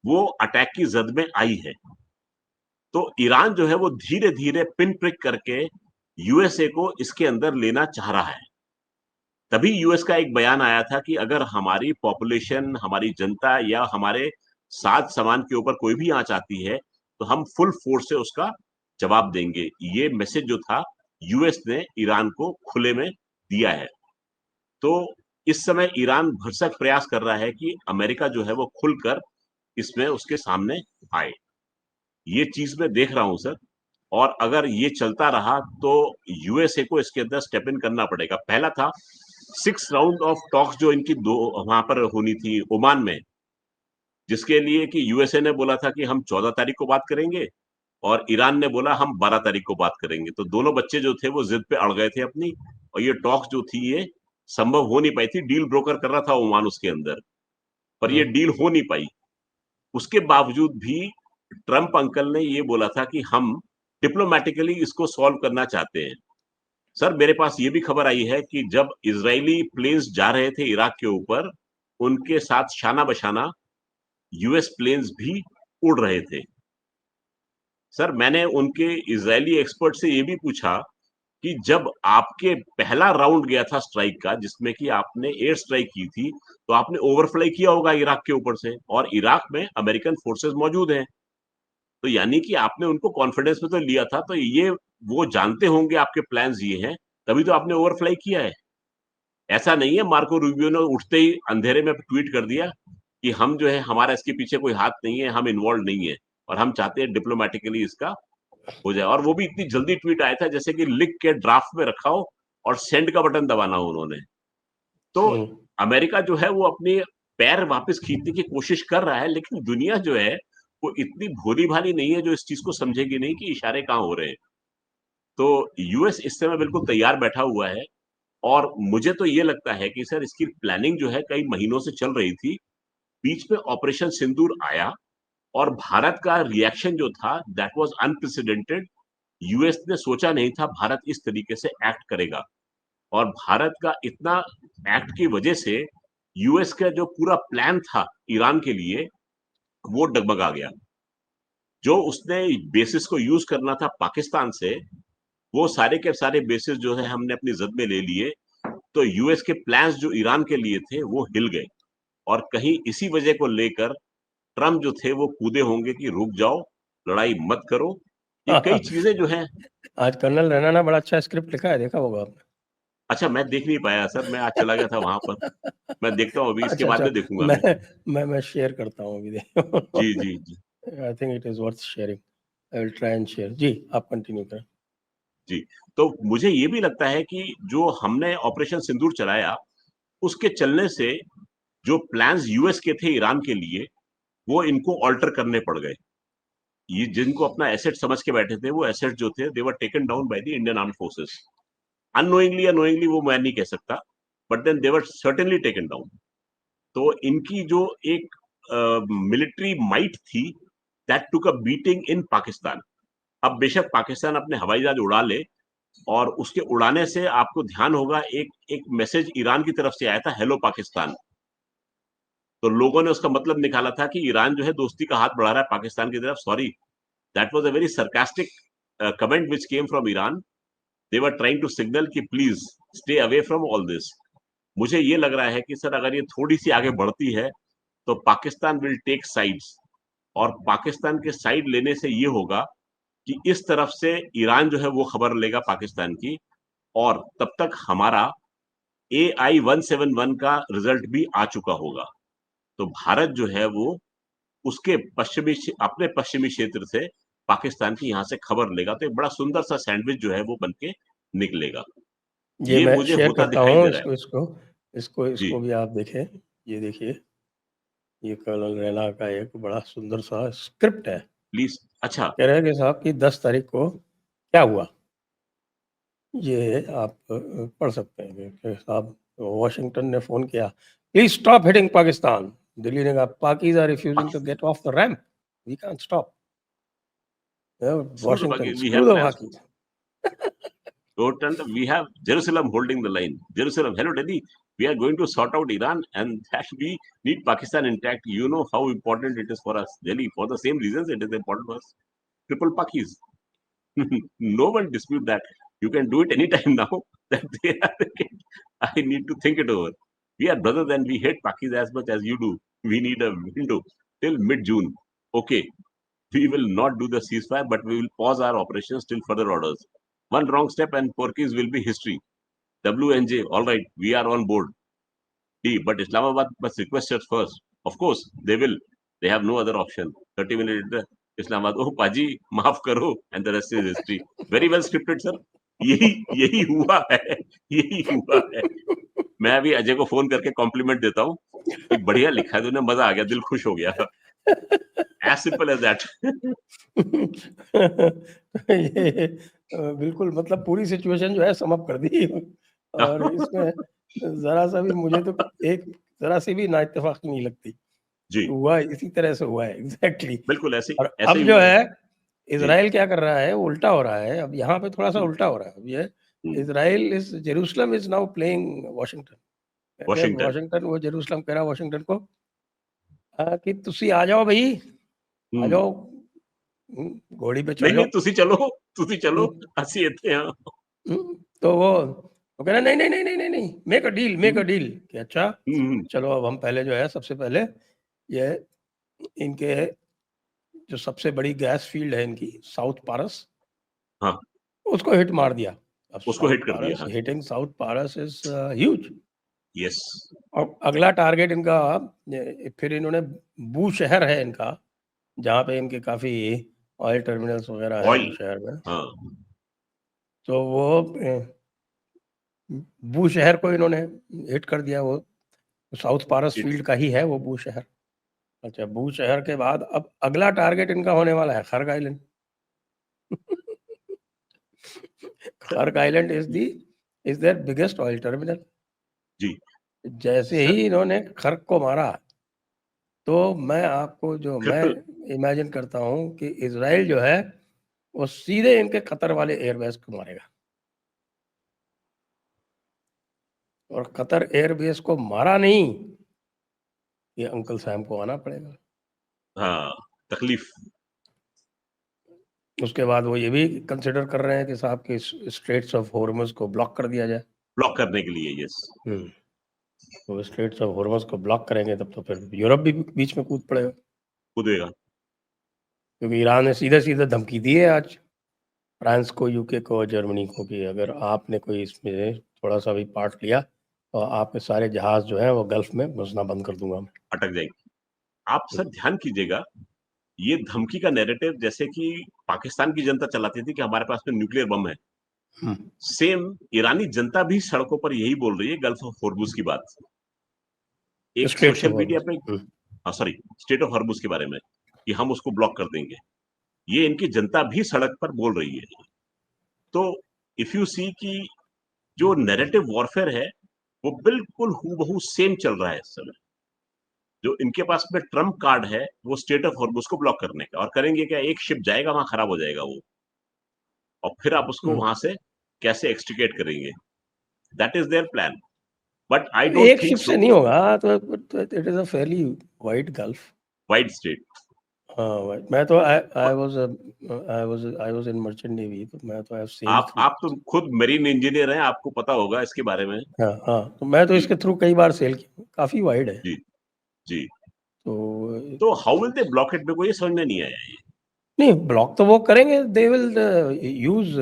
Speaker 2: वो अटैक की ज़द में आई है। तो ईरान जो है वो धीरे-धीरे पिन प्रिक करके यूएसए को इसके अंदर लेना चाह रहा है। तभी यूएस का एक बयान आया था कि अगर हमारी पॉपुलेशन, हमारी जनता या हमारे साथ-सामान के ऊपर कोई भी आँच आती है, तो हम फुल फ़ोर्स से उसका जवाब देंगे। ये मैसेज जो था यूएस ने ईरान को खुले में दिया है। तो इस समय ईरान भरसक प्रयास कर रहा है कि अमेरिका जो है वो खुलकर इसमें उसके सामने आए। ये चीज़ मैं देख रहा हूँ सर। और अगर ये चलता रहा तो यूएसए को इसके अंदर स्टेप इन करना पड़ेगा। पहला था 6 राउंड ऑफ टॉक्स जो इनकी दो वहाँ पर होनी थी ओमान में, जिसके लिए कि यूएसए ने बोला था कि हम 14 तारीख को बात करेंगे और ईरान ने बोला हम 12 तारीख को बात करेंगे। तो दोनों बच्चे जो थे वो ज़िद पे अड़ गए थे अपनी और ये टॉक्स जो थी ये संभव हो नहीं पाई थी। डील ब्रोकर कर रहा था ओमान उसके अंदर, पर
Speaker 1: हुँ।
Speaker 2: ये डील हो नहीं पाई। उसके बावजूद भी ट्रम्प अंकल ने ये बोला था कि हम डिप्लोमैटिकली इसको सॉल्व करना चाहते हैं। सर मेरे पास ये भी खबर आई है कि जब इज़राइली प्लेन्स जा रहे थे इराक के ऊपर, उनके साथ शाना-बशाना यूएस प्लेन्स भी उड़ रहे थे। सर मैंने उनके इज़राइली एक्सपर्ट से ये भी पूछा कि जब आपके पहला राउंड गया था स्ट्राइक का जिसमें कि आपने एयर स्ट्राइक की थी, तो आपने ओवरफ्लाई किया होगा इराक के ऊपर से और इराक में अमेरिकन फोर्सेस मौजूद हैं। तो यानी कि आपने उनको कॉन्फिडेंस में तो लिया था, तो ये वो जानते होंगे आपके प्लान्स ये हैं, तभी तो आपने ओवरफ्लाई किया है। ऐसा नहीं है मार्को रूबियो ने उठते ही अंधेरे में ट्वीट कर दिया कि हम जो है हमारा इसके पीछे कोई हाथ नहीं है, हम इन्वॉल्व नहीं है और हम चाहते हैं डिप्लोमैटिकली इसका हो जाए और वो भी इतनी जल्दी ट्वीट आया था जैसे कि लिख के ड्राफ्ट में रखा हो और सेंड का बटन दबाना हो उन्होंने। तो
Speaker 1: हुँ।
Speaker 2: अमेरिका जो है वो अपने पैर वापस खींचने की कोशिश कर रहा है, लेकिन दुनिया जो है वो इतनी भोली-भाली नहीं है जो इस चीज़ को समझेगी नहीं कि इशारे कहाँ हो रहे हैं। तो यूएस इस समय बिल्कुल तैयार बैठा हुआ है और मुझे तो ये लगता है कि सर इसकी प्लानिंग जो है कई महीनों से चल रही थी। बीच में ऑपरेशन सिंदूर आया और भारत का रिएक्शन जो था दैट वाज़ अनप्रेसिडेंटेड। यूएस ने सोचा नहीं था भारत इस तरीके से एक्ट करेगा और भारत का इतना एक्ट की वजह से यूएस का जो पूरा प्लान था ईरान के लिए वो डगमगा गया। जो उसने बेसिस को यूज़ करना था पाकिस्तान से, वो सारे के सारे बेसिस जो है हमने अपनी ज़द में ले लिए। तो यूएस के प्लान्स जो ईरान के लिए थे वो हिल गए और कहीं इसी वजह को लेकर ट्रम्प जो थे वो कूदे होंगे कि रुक जाओ, लड़ाई मत करो। ये कई चीज़ें जो हैं
Speaker 1: आज कर्नल रैना ने बड़ा अच्छा स्क्रिप्ट लिखा है, देखा होगा आपने।
Speaker 2: अच्छा मैं देख नहीं पाया सर, मैं आज चला गया था वहाँ पर। मैं देखता हूँ अभी इसके
Speaker 1: अच्छा,
Speaker 2: बाद
Speaker 1: अच्छा,
Speaker 2: में देखूँगा
Speaker 1: मैं
Speaker 2: मैं।
Speaker 1: मैं शेयर करता हूँ अभी
Speaker 2: जी,
Speaker 1: देखो।
Speaker 2: जी, जी,
Speaker 1: I think it is worth sharing. I will try and share. जी, आप कंटिन्यू करें।
Speaker 2: जी। तो मुझे ये भी लगता है कि जो हमने ऑपरेशन सिंदूर चलाया, उसके चलने से जो प्लान्स यूएस के थे ईरान के लिए, वो इनको अल्टर करने पड़ गए। ये जिनको अपना एसेट समझ के बैठे थे, वो एसेट जो थे they were taken down by the Indian armed forces. Unknowingly या नोइंगली वो मैं नहीं कह सकता, but then they were certainly taken down. तो इनकी जो एक मिलिट्री माइट थी, that took a beating in Pakistan. अब बेशक पाकिस्तान अपने हवाई जहाज उड़ा ले, और उसके उड़ाने से आपको ध्यान होगा एक एक मैसेज ईरान की तरफ से आया था, हेलो पाकिस्तान। तो लोगों ने उसका मतलब निकाला था कि ईरान जो है दोस्ती का हाथ बढ़ा रहा है पाकिस्तान की तरफ। Sorry, that was a very sarcastic comment which came from Iran. They were trying to signal कि please stay away from all this. मुझे ये लग रहा है कि सर अगर ये थोड़ी सी आगे बढ़ती है तो पाकिस्तान विल टेक साइड्स, और पाकिस्तान के साइड लेने से ये होगा कि इस तरफ से ईरान जो है वो खबर लेगा पाकिस्तान की, और तब तक हमारा AI-171 का रिजल्ट भी आ चुका होगा। तो भारत जो है वो उसके अपने पश्चिमी क्षेत्र से पाकिस्तान की यहाँ से खबर लेगा, तो एक बड़ा सुंदर सा सैंडविच जो है वो बन के निकलेगा।
Speaker 1: ये
Speaker 2: ये
Speaker 1: मैं
Speaker 2: मुझे
Speaker 1: शेयर
Speaker 2: होता
Speaker 1: करता
Speaker 2: दिखाई
Speaker 1: हूँ
Speaker 2: दे रहा है।
Speaker 1: इसको इसको इसको
Speaker 2: जी,
Speaker 1: इसको भी आप देखें। ये देखिए, ये कर्नल रैना का एक बड़ा सुंदर सा स्क्रिप्ट है।
Speaker 2: प्लीज। अच्छा,
Speaker 1: कह रहे हैं कि साहब कि 10 तारीख को क्या हुआ, ये आप पढ़ सकते हैं कि साहब वाशिंगटन ने फ़ोन किया, please stop hitting Pakistan. Delhi ने कहा, Pakis are refusing to get off the ramp, we can't stop.
Speaker 2: screw the
Speaker 1: Washington,
Speaker 2: Pakis, we
Speaker 1: screw
Speaker 2: have
Speaker 1: the
Speaker 2: plans.
Speaker 1: Pakis.
Speaker 2: Total, we have Jerusalem holding the line. Jerusalem, hello Delhi, we are going to sort out Iran, and that we need Pakistan intact. You know how important it is for us. Delhi, for the same reasons it is important for us. Triple Pakis. No one dispute that. You can do it anytime now. That they are, I need to think it over. We are brothers and we hate Pakis as much as you do. We need a window till mid-June. Okay, we will not do the ceasefire, but we will pause our operations till further orders. One wrong step and Porkies will be history. WNJ, all right, we are on board. D, but Islamabad must request us first. Of course, they will. They have no other option. 30 minutes later, Islamabad, oh Paji, maaf karo, and the rest is history. Very well scripted, sir. यही यही हुआ है, यही हुआ है। मैं अभी अजय को फोन करके कॉम्प्लीमेंट देता हूँ कि बढ़िया लिखा है तूने, मजा आ गया, दिल खुश हो गया। As simple as that.
Speaker 1: ये बिल्कुल मतलब पूरी सिचुएशन जो है सम अप कर दी। और इसमें ज़रा सा भी मुझे तो एक ज़रा सी भी नाइत्तेफ़ाक़ी नहीं लगती।
Speaker 2: जी,
Speaker 1: हुआ इसी तरह से हुआ है एग्ज़ैक्टली।
Speaker 2: बिल्कुल
Speaker 1: और
Speaker 2: ऐसे
Speaker 1: अब
Speaker 2: ही
Speaker 1: जो
Speaker 2: हुआ है।
Speaker 1: है
Speaker 2: जी,
Speaker 1: इज़राइल क्या कर रहा है, वो उल्टा हो रहा है। अब यहाँ पे थोड़ा-सा
Speaker 2: जी,
Speaker 1: उल्टा हो रहा है। अब ये
Speaker 2: हुँ,
Speaker 1: Israel is Jerusalem is now playing Washington. कहते हैं
Speaker 2: वाशिंगटन।
Speaker 1: वाशिंगटन, वो जेरूशलम कह रहा है वाशिंगटन को कि तुसी आ जाओ भई, आ
Speaker 2: हुँ,
Speaker 1: जाओ, घोड़ी पे चढ़
Speaker 2: नहीं,
Speaker 1: जाओ।
Speaker 2: नहीं, तुसी चलो,
Speaker 1: हुँ,
Speaker 2: ਅਸੀਂ ਇੱਥੇ ਹਾਂ।
Speaker 1: हुँ, तो वो कह रहा नहीं, नहीं, नहीं, नहीं, नहीं, नहीं, मेक अ
Speaker 2: हुँ,
Speaker 1: डील कि अच्छा,
Speaker 2: हुँ, हुँ,
Speaker 1: चलो अब हम पहले जो है सबसे पहले ये इनके जो सबसे बड़ी गैस फील्ड है इनकी साउथ पारस,
Speaker 2: हाँ,
Speaker 1: उसको हिट मार दिया। अब
Speaker 2: उसको
Speaker 1: साउथ
Speaker 2: हिट कर दिया,
Speaker 1: पारस,
Speaker 2: हाँ,
Speaker 1: hitting South Pars is huge.
Speaker 2: Yes,
Speaker 1: और अगला टारगेट इनका फिर इन्होंने बू शहर है इनका, जहाँ पे इनके काफ़ी ऑयल टर्मिनल्स वगैरह हैं
Speaker 2: ऑयल,
Speaker 1: बू शहर में।
Speaker 2: हाँ,
Speaker 1: तो वो बू शहर को इन्होंने हिट कर दिया। वो साउथ पारस
Speaker 2: इट
Speaker 1: फील्ड का ही है वो बू शहर। अच्छा, बू शहर के बाद अब अगला टारगेट इनका होने वाला है Kharg island.
Speaker 2: Sir
Speaker 1: Kharg island is their biggest oil terminal.
Speaker 2: जी,
Speaker 1: जैसे
Speaker 2: सर
Speaker 1: ही इन्होंने खर्ग को मारा, तो मैं
Speaker 2: ट्रिपल
Speaker 1: इमेजिन करता हूँ कि इज़राइल जो है, वो सीधे इनके कतर वाले एयरबेस को मारेगा। और कतर एयरबेस को मारा नहीं, ये अंकल सैम को आना पड़ेगा।
Speaker 2: हाँ, तकलीफ
Speaker 1: उसके बाद वो ये भी कंसिडर कर रहे हैं कि साहब कि स्ट्रेट्स ऑफ हॉर्मुज़ को ब्लॉक कर दिया जाए।
Speaker 2: ब्लॉक करने के लिए, यस,
Speaker 1: हुँ। तो स्ट्रेट्स ऑफ हॉर्मुज़ को ब्लॉक करेंगे तब तो फिर यूरोप भी बीच में कूद पड़ेगा।
Speaker 2: कूदेगा,
Speaker 1: क्योंकि ईरान ने सीधे-सीधे धमकी दी है आज फ्रांस को, यूके को और जर्मनी को कि अगर आपने कोई इसमें थोड़ा-सा भी पार्ट लिया, तो आपके सारे जहाज़ जो हैं वो गल्फ़ में घुसना बंद कर दूँगा मैं।
Speaker 2: अटक जाएगी। आप
Speaker 1: हुँ,
Speaker 2: सर ध्यान कीजिएगा, ये धमकी का नैरेटिव जैसे कि पाकिस्तान की जनता चलाती थी कि हमारे पास में न्यूक्लियर बम है,
Speaker 1: हुँ।
Speaker 2: सेम ईरानी जनता भी सड़कों पर यही बोल रही है गल्फ ऑफ हॉर्मुज़ की बात। एक
Speaker 1: straits of
Speaker 2: social media
Speaker 1: Hormuz.
Speaker 2: पे,
Speaker 1: हुँ,
Speaker 2: हाँ, सॉरी, स्टेट ऑफ हॉर्मुज़ के बारे में, कि हम उसको ब्लॉक कर देंगे। ये इनकी जनता भी सड़क पर बोल रही है। तो इफ यू सी कि जो नैरेटिव वॉरफेयर है वो बिल्कुल हूबहू सेम चल रहा है इस समय। जो इनके पास में ट्रम्प कार्ड है वो स्टेट ऑफ हॉर्मुज को ब्लॉक करने का, और करेंगे क्या, एक शिप जाएगा वहां, खराब हो जाएगा वो, और फिर आप उसको
Speaker 1: हम्म।
Speaker 2: वहां से कैसे एक्सट्रिकेट करेंगे, that is their plan. But I don't
Speaker 1: एक
Speaker 2: थिंक
Speaker 1: शिप से
Speaker 2: सो।
Speaker 1: नहीं होगा, तो it is a fairly wide gulf.
Speaker 2: Wide state.
Speaker 1: हाँ भाई, मैं तो I was in merchant navy, तो मैं तो आई हैव सेल्ड थ्रू।
Speaker 2: आप तो खुद मरीन इंजीनियर हैं, आपको पता होगा इसके बारे में।
Speaker 1: हाँ हाँ, तो मैं तो
Speaker 2: जी
Speaker 1: इसके थ्रू कई बार सेल किया, काफी वाइड है।
Speaker 2: जी जी।
Speaker 1: तो
Speaker 2: तो how will they block it, मेरे को ये समझ में नहीं आया ये।
Speaker 1: नहीं, ब्लॉक तो वो करेंगे, दे विल यूज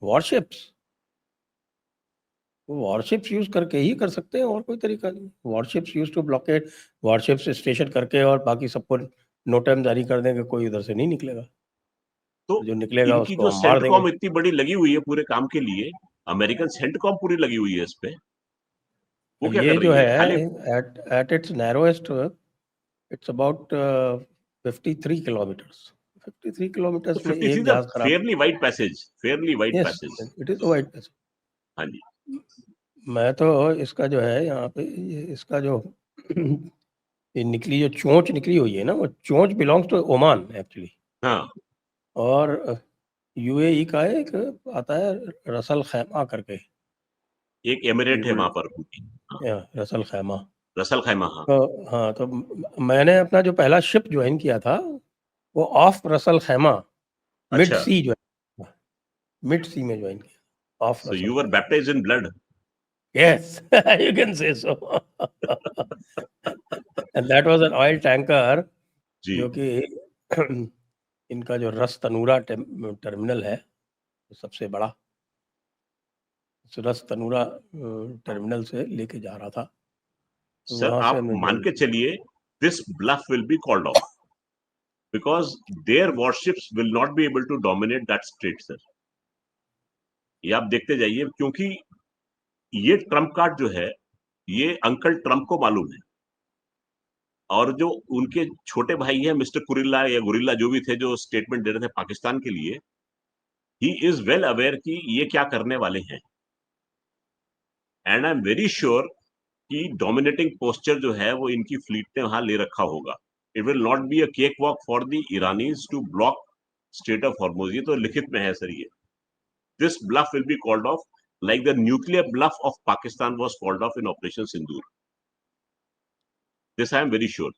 Speaker 1: वॉरशिप्स। वो वॉरशिप्स यूज करके ही कर सकते हैं, और कोई तरीका नहीं। Warships use to blockade, warships station करके और बाकी सबको नोटम जारी कर देंगे, कोई उधर से नहीं निकलेगा।
Speaker 2: तो
Speaker 1: जो निकलेगा
Speaker 2: इनकी
Speaker 1: उसको
Speaker 2: जो
Speaker 1: हम मार देंगे।
Speaker 2: सेंटकॉम इतनी बड़ी लगी हुई है पूरे काम के लिए, अमेरिकन सेंटकॉम पूरी लगी हुई है इस पे, वो क्या
Speaker 1: ये
Speaker 2: कर
Speaker 1: जो
Speaker 2: रही
Speaker 1: है,
Speaker 2: है खाली?
Speaker 1: At at its narrowest, it's about 53 kilometres. 53 kilometres
Speaker 2: तो
Speaker 1: में
Speaker 2: 53
Speaker 1: एक
Speaker 2: द
Speaker 1: जहाज खराब।
Speaker 2: Fairly wide passage, fairly wide
Speaker 1: yes,
Speaker 2: passage.
Speaker 1: It is wide.
Speaker 2: हाँ जी।
Speaker 1: मैं तो इसका जो है यहाँ पे, ये इसका जो ये निकली, जो चोंच निकली हुई है ना, वो चोंच बिलोंग्स टू ओमान एक्चुअली।
Speaker 2: हाँ,
Speaker 1: और यूएई का एक आता है, रसल खैमा करके।
Speaker 2: एक एमिरेट है
Speaker 1: यूल,
Speaker 2: वहां पर पूरी। हाँ,
Speaker 1: या रसल खैमा।
Speaker 2: रसल खैमा, हाँ।
Speaker 1: तो हाँ, तो मैंने अपना जो पहला शिप ज्वाइन किया था, वो ऑफ रसल खैमा, मिड
Speaker 2: अच्छा,
Speaker 1: सी ज्वाइन, मिड सी में ज्वाइन किया, ऑफ
Speaker 2: सो
Speaker 1: रसल
Speaker 2: यू वर
Speaker 1: खैमा।
Speaker 2: Baptised in blood.
Speaker 1: Yes, you can say so. And that was an oil tanker,
Speaker 2: जी।
Speaker 1: जो कि इनका जो रस तनूरा टर्मिनल है, सबसे बड़ा, रस तनूरा टर्मिनल से लेके जा रहा था, तो
Speaker 2: सर
Speaker 1: वहां से
Speaker 2: आप
Speaker 1: हमने
Speaker 2: मान
Speaker 1: ज्वाइन
Speaker 2: के
Speaker 1: किया।
Speaker 2: चलिए, this bluff will be called off because their warships will not be able to dominate that strait sir. ये आप देखते जाइए, क्योंकि ये ट्रम्प कार्ड जो है, ये अंकल ट्रम्प को मालूम है, और जो उनके छोटे भाई हैं मिस्टर कुरिल्ला या गुरिल्ला जो भी थे, जो स्टेटमेंट दे रहे थे पाकिस्तान के लिए, ही इज वेल अवेयर कि ये क्या करने वाले हैं। And I am very sure कि डोमिनेटिंग पोस्चर जो है वो इनकी फ्लीट ने वहां ले रखा होगा। It will not be a cake walk for the Iranians to block state of Hormuz. ये तो लिखित में है सर ये। This bluff will be called off like the nuclear bluff of Pakistan was called off in Operation Sindoor. This I am very sure.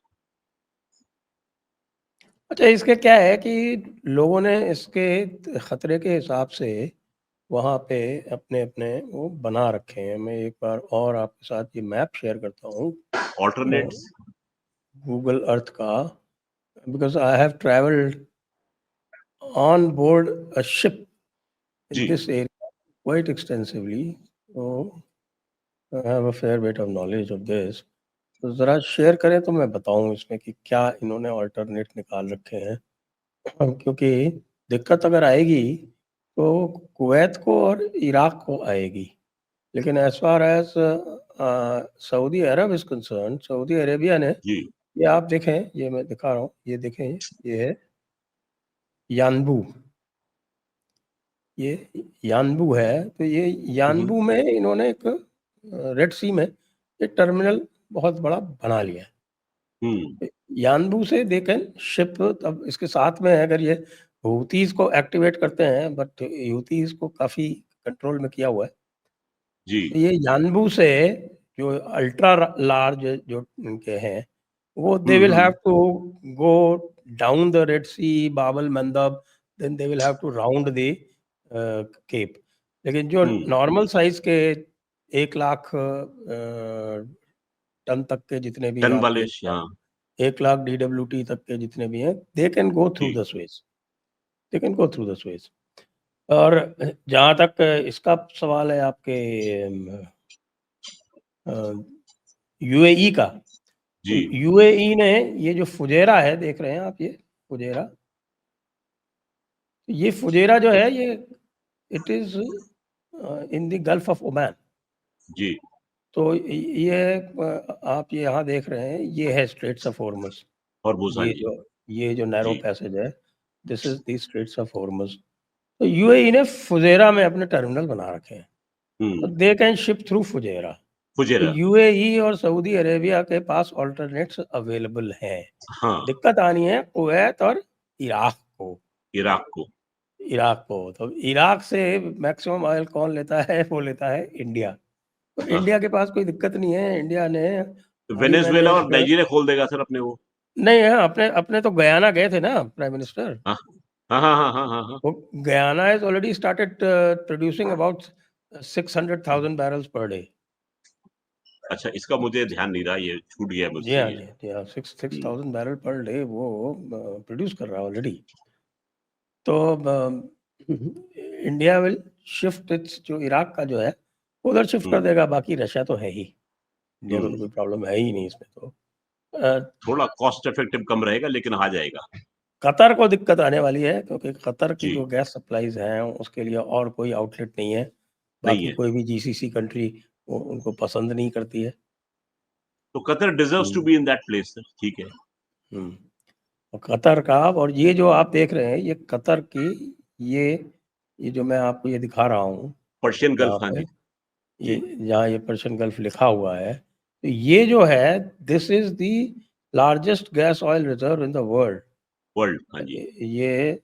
Speaker 1: अच्छा, इसके क्या है कि लोगों ने इसके खतरे के हिसाब से वहाँ पे अपने अपने वो बना रखे हैं। मैं एक बार और आपके साथ ये मैप शेयर करता हूँ,
Speaker 2: Alternates.
Speaker 1: गूगल अर्थ का, because I have travelled on board a ship in
Speaker 2: जी
Speaker 1: this area quite extensively, so I have a fair bit of knowledge of this। तो ज़रा शेयर करें तो मैं बताऊं इसमें कि क्या इन्होंने अल्टरनेट निकाल रखे हैं। क्योंकि दिक्कत अगर आएगी तो कुवैत को और इराक को आएगी, लेकिन as far as Saudi Arabia is concern, Saudi Arabia ने,
Speaker 2: जी।
Speaker 1: ये आप देखें, ये मैं दिखा रहा हूँ, ये देखें, ये है यानबू, ये यानबू है। तो ये यानबू में इन्होंने एक रेड सी में एक टर्मिनल बहुत बड़ा बना लिया है।
Speaker 2: हम्म।
Speaker 1: यानबू से दे कैन शिप। तब इसके साथ में है, अगर ये हूतीज को एक्टिवेट करते हैं, बट हूतीज को काफ़ी कंट्रोल में किया हुआ है।
Speaker 2: जी।
Speaker 1: तो ये यानबू से जो अल्ट्रा लार्ज जो इनके हैं, वो they will have
Speaker 2: hmm.
Speaker 1: To go down the Red Sea, Bab el Mandeb, then they will have to round the Cape. लेकिन जो
Speaker 2: हम्म।
Speaker 1: नॉर्मल साइज के 1 लाख टन तक के जितने भी
Speaker 2: टन
Speaker 1: आपके,
Speaker 2: वाले, हाँ।
Speaker 1: 1 लाख DWT तक के जितने भी हैं, दे कैन गो थ्रू
Speaker 2: जी
Speaker 1: the Suez, they can go through the Suez. और जहाँ तक इसका सवाल है आपके यूएई का, तो
Speaker 2: जी।
Speaker 1: यूएई ने ये जो फुजेरा है, देख रहे हैं आप, ये फुजेरा, ये फुजेरा जो है, ये it is in the Gulf of Oman.
Speaker 2: जी।
Speaker 1: तो ये आप ये यहाँ देख रहे हैं, ये है स्ट्रेट्स ऑफ हॉर्मुज।
Speaker 2: और बोझा
Speaker 1: ये
Speaker 2: जी।
Speaker 1: जो ये जो नैरो
Speaker 2: जी
Speaker 1: पैसेज है, this is the straits of Hormuz. तो यूएई ने फुजेरा में अपने टर्मिनल बना रखे हैं, तो they can ship through Fujairah. तो
Speaker 2: फुजेरा
Speaker 1: यूएई और सऊदी अरेबिया के पास ऑल्टरनेट्स अवेलेबल हैं।
Speaker 2: हाँ
Speaker 1: दिक्कत आनी है कुवैत और इराक को।
Speaker 2: इराक को
Speaker 1: तो इराक से मैक्सिमम ऑयल कौन लेता है? वो लेता है इंडिया। तो
Speaker 2: हाँ
Speaker 1: इंडिया के पास कोई दिक्कत नहीं है। इंडिया ने
Speaker 2: तो
Speaker 1: अभी मैंने
Speaker 2: वेनेजुएला और
Speaker 1: एक
Speaker 2: नाइजीरिया खोल देगा सर अपने वो
Speaker 1: नहीं है, अपने अपने तो गयाना गए थे ना प्राइम मिनिस्टर।
Speaker 2: हाँ हाँ हाँ हाँ हाँ हाँ हाँ
Speaker 1: वो Guyana has already started producing about 600,000 barrels per day.
Speaker 2: अच्छा इसका मुझे ध्यान नहीं रहा, ये छूट गया
Speaker 1: जी
Speaker 2: मुझसे
Speaker 1: हाँ
Speaker 2: ये
Speaker 1: जी हाँ, 6,000 बैरल पर डे वो प्रोड्यूस कर रहा है ऑलरेडी। तो इंडिया विल शिफ्ट इट्स, जो इराक का जो है उधर शिफ्ट कर देगा। बाकी रशिया तो है ही, इंडिया को तो कोई प्रॉब्लम है ही नहीं इसमें। तो
Speaker 2: थोड़ा कॉस्ट इफेक्टिव कम रहेगा लेकिन आ जाएगा।
Speaker 1: कतर को दिक्कत आने वाली है, क्योंकि कतर की
Speaker 2: जी
Speaker 1: जो गैस सप्लाईज हैं उसके लिए और कोई आउटलेट नहीं है।
Speaker 2: नहीं
Speaker 1: बाकी
Speaker 2: है
Speaker 1: कोई भी जीसीसी कंट्री उनको पसंद नहीं करती है।
Speaker 2: तो Qatar deserves to be in that place sir, ठीक है।
Speaker 1: हम्म। और कतर का, और ये जो आप देख रहे हैं ये कतर की, ये ये जो मैं आपको ये दिखा रहा हूँ
Speaker 2: पर्शियन
Speaker 1: यहाँ
Speaker 2: गल्फ, हाँ
Speaker 1: पे,
Speaker 2: जी
Speaker 1: ये
Speaker 2: जी
Speaker 1: जहाँ ये पर्शियन गल्फ लिखा हुआ है, तो ये जो है this is the largest gas oil reserve in the world.
Speaker 2: World, हाँ जी
Speaker 1: ये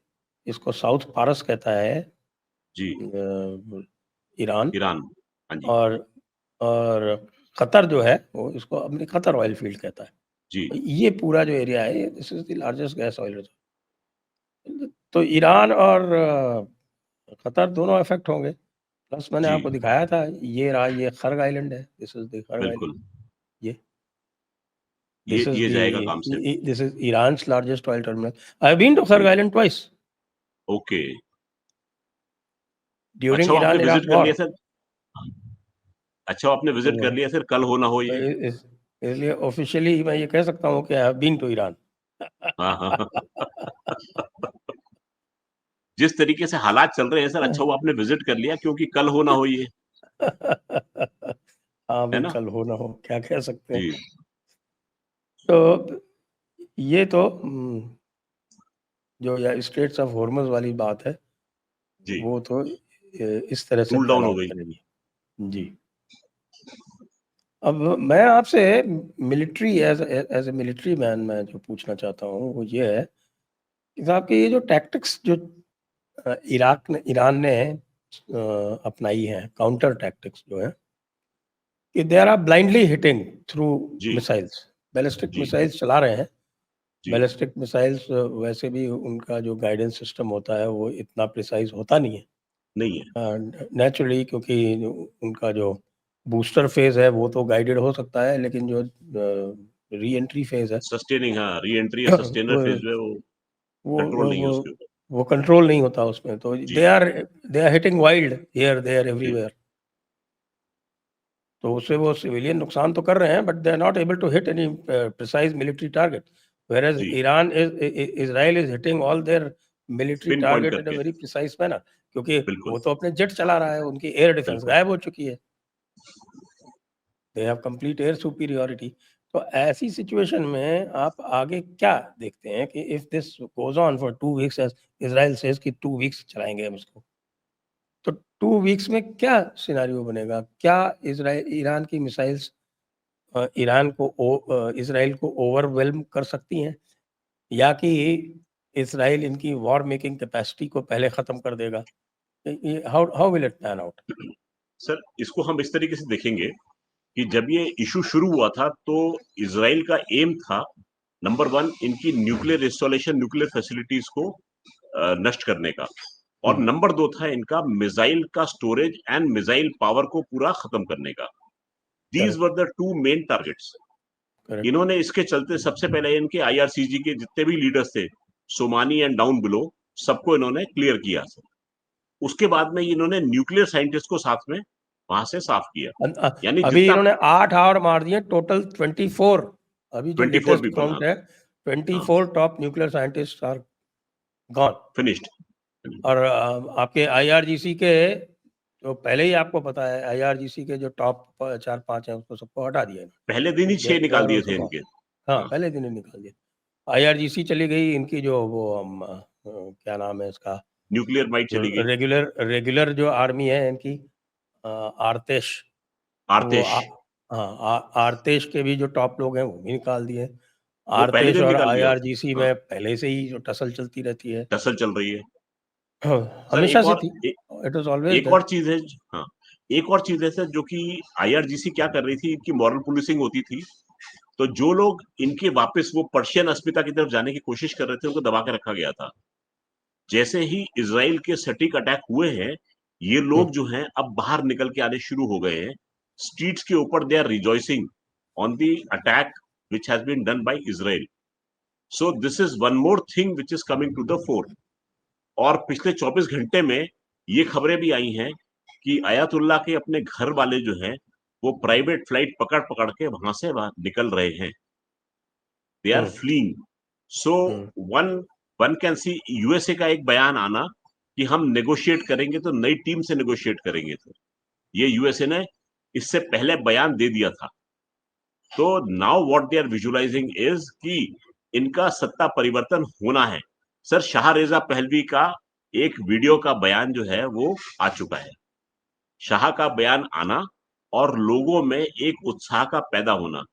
Speaker 1: इसको साउथ फारस कहता है
Speaker 2: जी
Speaker 1: ईरान।
Speaker 2: ईरान, हाँ जी
Speaker 1: और और कतर जो है वो इसको अपनी कतर ऑयल फील्ड कहता है।
Speaker 2: जी
Speaker 1: तो ये पूरा जो एरिया है this is the largest gas oil reserve. तो ईरान और कतर दोनों इफेक्ट होंगे। प्लस मैंने
Speaker 2: जी
Speaker 1: आपको दिखाया था, ये रहा, ये खर्ग आइलैंड है, this is the Kharg island.
Speaker 2: बिल्कुल
Speaker 1: ये दिस इज
Speaker 2: ये जाएगा
Speaker 1: द
Speaker 2: काम से।
Speaker 1: This is Iran's largest oil terminal. I have been to Kharg
Speaker 2: जी
Speaker 1: आइलैंड ट्वाइस
Speaker 2: ओके। अच्छा
Speaker 1: ड्यूरिंग
Speaker 2: वो आपने
Speaker 1: ईरान
Speaker 2: विजिट
Speaker 1: इराक
Speaker 2: कर
Speaker 1: वॉर।
Speaker 2: लिया सर, अच्छा वो आपने विजिट कर लिया सर, कल होना हो ये।
Speaker 1: इसलिए ऑफिशियली मैं ये कह सकता हूँ कि I have been to Iran.
Speaker 2: हाँ हाँ हाँ। जिस तरीके से हालात चल रहे हैं सर, अच्छा वो आपने विजिट कर लिया क्योंकि कल होना हो ये,
Speaker 1: हाँ
Speaker 2: है
Speaker 1: भाई,
Speaker 2: ना
Speaker 1: कल हो ना हो क्या कह सकते हैं।
Speaker 2: जी
Speaker 1: तो ये तो जो या स्ट्रेट्स ऑफ हॉर्मुज वाली बात है,
Speaker 2: जी
Speaker 1: वो तो इस तरह से
Speaker 2: कूल
Speaker 1: पैन
Speaker 2: डाउन हो
Speaker 1: आउट
Speaker 2: गई।
Speaker 1: करेगी। जी। अब मैं आपसे military as a military man मैं जो पूछना चाहता हूँ वो ये है कि साहब कि ये जो टैक्टिक्स जो ईरान ने अपनाई है, काउंटर टैक्टिक्स जो है कि they are blindly hitting through
Speaker 2: जी
Speaker 1: मिसाइल्स, बैलिस्टिक
Speaker 2: जी
Speaker 1: मिसाइल्स चला रहे हैं।
Speaker 2: जी
Speaker 1: बैलिस्टिक मिसाइल्स वैसे भी उनका जो गाइडेंस सिस्टम होता है वो इतना प्रिसाइज होता नहीं
Speaker 2: नहीं है
Speaker 1: है नेचुरली, क्योंकि उनका जो बूस्टर फेज है वो तो गाइडेड हो सकता है, लेकिन जो री एंट्री फेज है
Speaker 2: सस्टेनिंग, हाँ री एंट्री या सस्टेनर
Speaker 1: वो
Speaker 2: फेज जो है वो
Speaker 1: वो
Speaker 2: कंट्रोल
Speaker 1: वो
Speaker 2: नहीं है
Speaker 1: वो,
Speaker 2: उसके ऊपर।
Speaker 1: वो कंट्रोल नहीं होता उसमें। तो
Speaker 2: जी
Speaker 1: they are hitting wild here there
Speaker 2: जी
Speaker 1: एवरीवेयर। तो उससे वो सिविलियन नुकसान तो कर रहे हैं, but they are not able to hit any precise military target, whereas
Speaker 2: जी
Speaker 1: Iran Israel is hitting all their military
Speaker 2: pin point
Speaker 1: target in a
Speaker 2: करके,
Speaker 1: वेरी प्रिसाइज मैनर, क्योंकि
Speaker 2: बिल्कुल
Speaker 1: वो तो अपने जेट चला रहा है, उनकी एयर डिफेंस
Speaker 2: बिल्कुल
Speaker 1: गायब हो चुकी है। They have complete air superiority. तो ऐसी सिचुएशन में आप आगे क्या देखते हैं कि if this goes on for 2 weeks, as Israel says कि 2 वीक्स चलाएंगे हम इसको, तो 2 वीक्स में क्या सिनारियो बनेगा? क्या इसराइल ईरान की मिसाइल्स इसराइल को ओवरवेल्म कर सकती हैं, या कि इसराइल इनकी वॉर मेकिंग कैपेसिटी को पहले खत्म कर देगा? How how will it pan out?
Speaker 2: Sir इसको हम इस तरीके से देखेंगे कि जब ये इशू शुरू हुआ था तो इसराइल का एम था नंबर वन इनकी न्यूक्लियर इंस्टॉलेशन, न्यूक्लियर फैसिलिटीज को नष्ट करने का, और नंबर दो था इनका मिसाइल का स्टोरेज एंड मिसाइल पावर को पूरा खत्म करने का। These
Speaker 1: correct,
Speaker 2: were the two main targets.
Speaker 1: Correct.
Speaker 2: इन्होंने इसके चलते सबसे पहले इनके आईआरसीजी के जितने भी लीडर्स थे, सोमानी एंड डाउन बिलो, सबको इन्होंने क्लियर किया। उसके बाद में इन्होंने न्यूक्लियर साइंटिस्ट को साथ में वहां से साफ किया, यानी
Speaker 1: अभी
Speaker 2: जितना
Speaker 1: इन्होंने 8 और मार दिए, टोटल 24। अभी जो
Speaker 2: 24
Speaker 1: लेटेस्ट
Speaker 2: पीपल, हाँ
Speaker 1: काउंट है,
Speaker 2: हाँ
Speaker 1: 24 top nuclear scientist are gone.
Speaker 2: Finished.
Speaker 1: और आपके आईआरजीसी के, तो पहले ही आपको पता है आईआरजीसी के जो टॉप 4-5 हैं उसको सबको हटा दिया
Speaker 2: पहले दिन ही
Speaker 1: इन्होंने।
Speaker 2: 6 निकाल दिए
Speaker 1: also
Speaker 2: थे
Speaker 1: gone।
Speaker 2: इनके।
Speaker 1: हाँ,
Speaker 2: हाँ
Speaker 1: पहले दिन ही निकाल दिया। आईआरजीसी चली गई, इनकी जो वो क्या नाम है इसका,
Speaker 2: न्यूक्लियर माइट चली गई।
Speaker 1: रेगुलर जो आर्मी है इनकी, आर्तेश, वो
Speaker 2: आर्तेश
Speaker 1: हाँ, आर्तेश के भी जो टॉप लोग हैं वो भी निकाल दिए।
Speaker 2: वो पहले
Speaker 1: आर्तेश
Speaker 2: दिन
Speaker 1: और
Speaker 2: निकाल लिया उसने।
Speaker 1: आईआरजीसी
Speaker 2: हाँ,
Speaker 1: में पहले से ही जो टसल चलती रहती है,
Speaker 2: टसल चल रही है। सर
Speaker 1: हमेशा से थी, इट वाज ऑलवेज
Speaker 2: एक
Speaker 1: देयर।
Speaker 2: और चीज है। हाँ, एक और चीज है सर, जो कि आईआरजीसी क्या कर रही थी, इनकी मॉरल पुलिसिंग होती थी। तो जो लोग इनके वापस वो पर्शियन अस्मिता की तरफ जाने की कोशिश कर रहे थे, उनको दबा के रखा गया था। जैसे ही इजराइल के सटीक अटैक हुए हैं, ये लोग जो हैं अब बाहर निकल के आने शुरू हो गए हैं। स्ट्रीट्स के ऊपर they are rejoicing on the attack which has been done by Israel. So this is one more thing which is coming to the fore. और पिछले 24 घंटे में ये खबरें भी आई हैं कि अयातुल्ला के अपने घर वाले जो हैं, वो प्राइवेट फ्लाइट पकड़ पकड़ के वहां से निकल रहे हैं। They are fleeing. So one one can see USA का एक बयान आना कि हम नेगोशिएट करेंगे, तो नई टीम से नेगोशिएट करेंगे। तो ये यूएसए ने इससे पहले बयान दे दिया था। तो now what they are visualising is कि इनका सत्ता परिवर्तन होना है। सर, शाह रेजा पहलवी का एक वीडियो का बयान जो है वो आ चुका है। शाह का बयान आना और लोगों में एक उत्साह का पैदा होना।